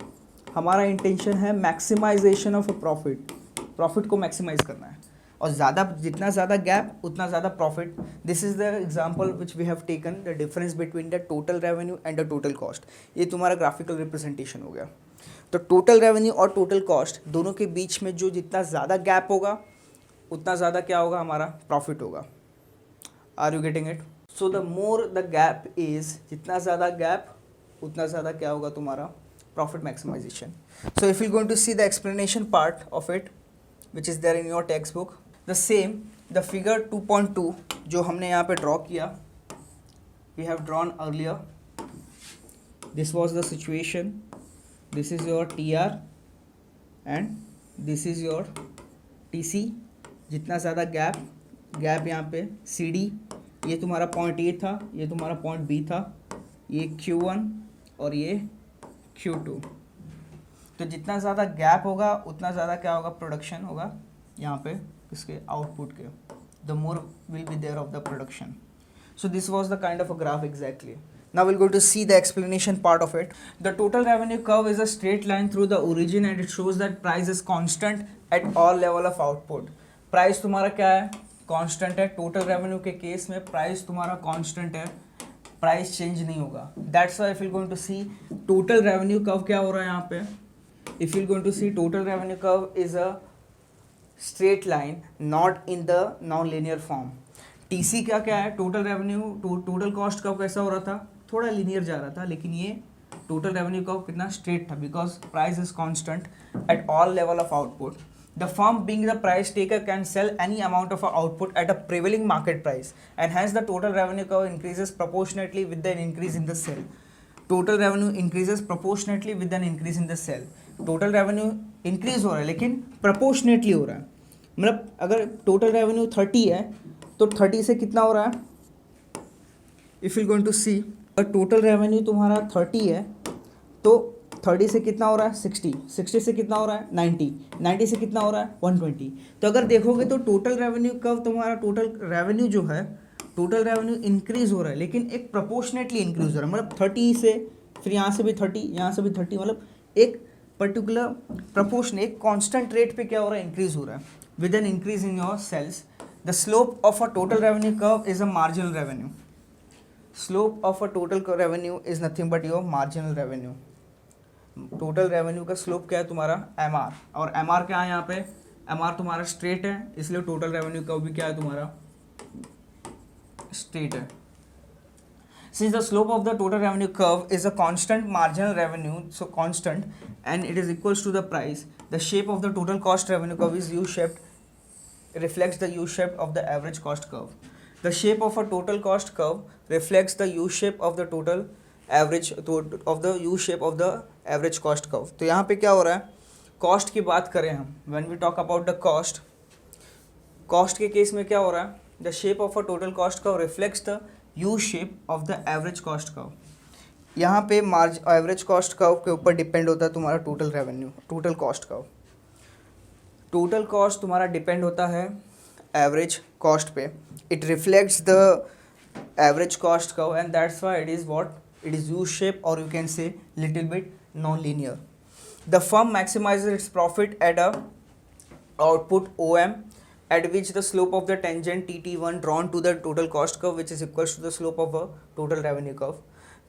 हमारा इंटेंशन है maximization of a profit, profit को मैक्सिमाइज करना है, और ज़्यादा, जितना ज़्यादा गैप उतना ज़्यादा profit. This is the example which we have taken, the difference between the total revenue and the total cost. ये तुम्हारा ग्राफिकल रिप्रेजेंटेशन हो गया। तो टोटल रेवेन्यू और टोटल कॉस्ट दोनों के बीच में जो जितना ज़्यादा गैप होगा उतना ज़्यादा क्या होगा, हमारा प्रॉफिट होगा। Are you getting it? So the more the gap is, जितना ज़्यादा गैप उतना ज़्यादा क्या होगा तुम्हारा, profit maximization. So if you going to see the explanation part of it which is there in your textbook, the same, the figure 2.2 जो हमने यहाँ पे ड्रॉ किया, we have drawn earlier, this was the situation, this is your TR and this is your TC। जितना ज़्यादा gap यहाँ पे CD, ये तुम्हारा पॉइंट A था, ये तुम्हारा पॉइंट B था, ये Q1 और ये Q2। तो जितना ज़्यादा गैप होगा उतना ज़्यादा क्या होगा, प्रोडक्शन होगा यहाँ पे इसके आउटपुट के, the more will be there of the production. So this was the kind of a graph exactly. Now we'll go to see the explanation part of it. The total revenue curve is a straight line through the origin and it shows that price is constant at all level of output. Price तुम्हारा क्या है, constant है। total revenue के case में price तुम्हारा constant है, price change नहीं होगा। That's why if you're going to see total revenue curve क्या हो रहा है यहाँ पे, if you're going to see total revenue curve is a straight line, not in the non-linear form. TC क्या क्या है, total revenue, total cost curve कैसा हो रहा था, थोड़ा लीनियर जा रहा था, लेकिन ये टोटल रेवेन्यू कर्व कितना स्ट्रेट था, because price is constant at all level of output. The firm being the price taker can sell any amount of output at a prevailing market price and has the total revenue curve increases proportionately with the increase in the sale. Total revenue increases proportionately with an increase in the sale. Total revenue increase हो रहा है लेकिन proportionately हो रहा है, मतलब अगर total revenue 30 है तो 30 से कितना हो रहा है, इफ़ यू गोइंग टू सी, अगर टोटल रेवेन्यू तुम्हारा 30 है तो 30 से कितना हो रहा है 60, 60 से कितना हो रहा है 90, 90 से कितना हो रहा है 120। तो अगर देखोगे तो टोटल रेवेन्यू कब तुम्हारा, टोटल रेवेन्यू जो है, टोटल रेवेन्यू इंक्रीज हो रहा है लेकिन एक प्रोपोर्शनेटली इंक्रीज हो रहा है, मतलब 30 से, फिर यहाँ से भी 30, यहाँ से भी 30, मतलब एक पर्टिकुलर प्रोपोर्शन, एक कांस्टेंट रेट पे क्या हो रहा है, इंक्रीज हो रहा है with an increase in your sales. The slope of a total revenue curve is a marginal revenue. Slope of a total revenue is nothing but your marginal revenue. Total revenue का slope क्या है तुम्हारा, MR, और MR क्या है यहाँ पे, MR तुम्हारा straight है, इसलिए total revenue curve भी क्या है तुम्हारा, straight है। since the slope of the total revenue curve is a constant marginal revenue, so constant, and it is equals to the price, the shape of the total cost revenue curve is U-shaped, reflects the U-shape of the average cost curve. The shape of a total cost curve reflects the U-shape of the total average of the U-shape of the average cost curve. तो यहाँ पे क्या हो रहा है, cost की बात करें हम, when we talk about the cost, cost के केस में क्या हो रहा है, the shape of a total cost curve reflects the U shape of the average cost curve. यहाँ पे मार्ज एवरेज कॉस्ट कर्व के ऊपर डिपेंड होता है तुम्हारा total revenue, total cost curve. Total cost तुम्हारा डिपेंड होता है एवरेज कॉस्ट पे. It reflects the average cost curve and that's why it is what, it is U shape और you can say little bit non linear. The firm maximises its profit at a output OM at which the slope of the tangent TT1 drawn to the total cost curve, which is equals to the slope of a total revenue curve.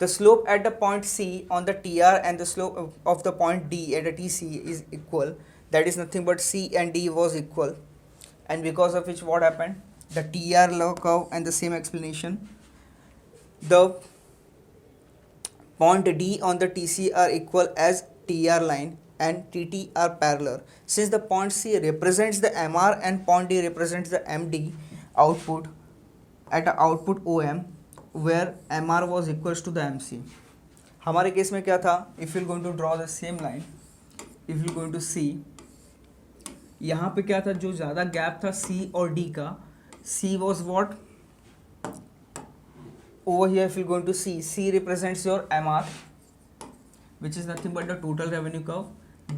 The slope at the point C on the TR and the slope of the point D at the TC is equal. That is nothing but C and D was equal, and because of which what happened, the TR law curve and the same explanation, the point D on the TC are equal as TR line and TT are parallel. Since the point C represents the MR and point D represents the MD output at the output OM where MR was equals to the MC. हमारे case में क्या था, if you're going to draw the same line, if you're going to see, यहाँ पे क्या था, जो ज़्यादा गैप था C और D का, C was what, over here if you're going to see, C represents your MR which is nothing but the total revenue curve.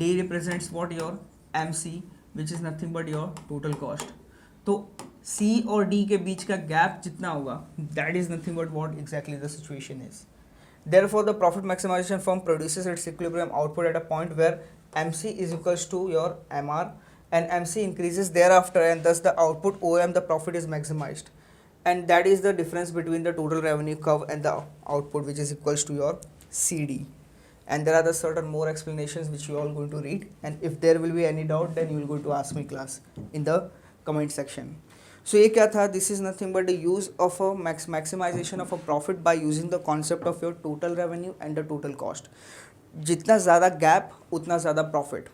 D represents what, your MC which is nothing but your total cost. तो C और D के बीच का gap जितना होगा, that is nothing but what exactly the situation is. Therefore the profit maximization firm produces its equilibrium output at a point where MC is equals to your MR and MC increases thereafter, and thus the output OM, the profit is maximized, and that is the difference between the total revenue curve and the output, which is equals to your CD. And there are the certain more explanations which you all going to read, and if there will be any doubt then you will going to ask me class in the comment section. So ये क्या था, this is nothing but the use of a maximization of a profit by using the concept of your total revenue and the total cost. जितना ज़्यादा gap उतना ज़्यादा profit.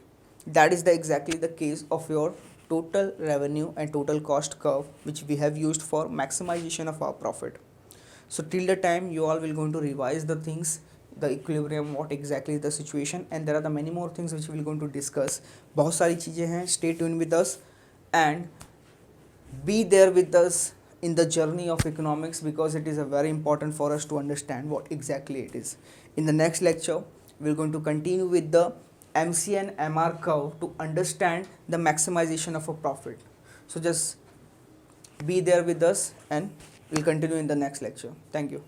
That is the exactly the case of your total revenue and total cost curve which we have used for maximization of our profit. So till the time you all will going to revise the things, the equilibrium, what exactly is the situation, and there are the many more things which we will going to discuss. बहुत सारी चीज़ें हैं. Stay tuned with us and be there with us in the journey of economics, because it is a very important for us to understand what exactly it is. In the next lecture we are going to continue with the MC and MR curve to understand the maximization of a profit. So just be there with us and we'll continue in the next lecture. Thank you.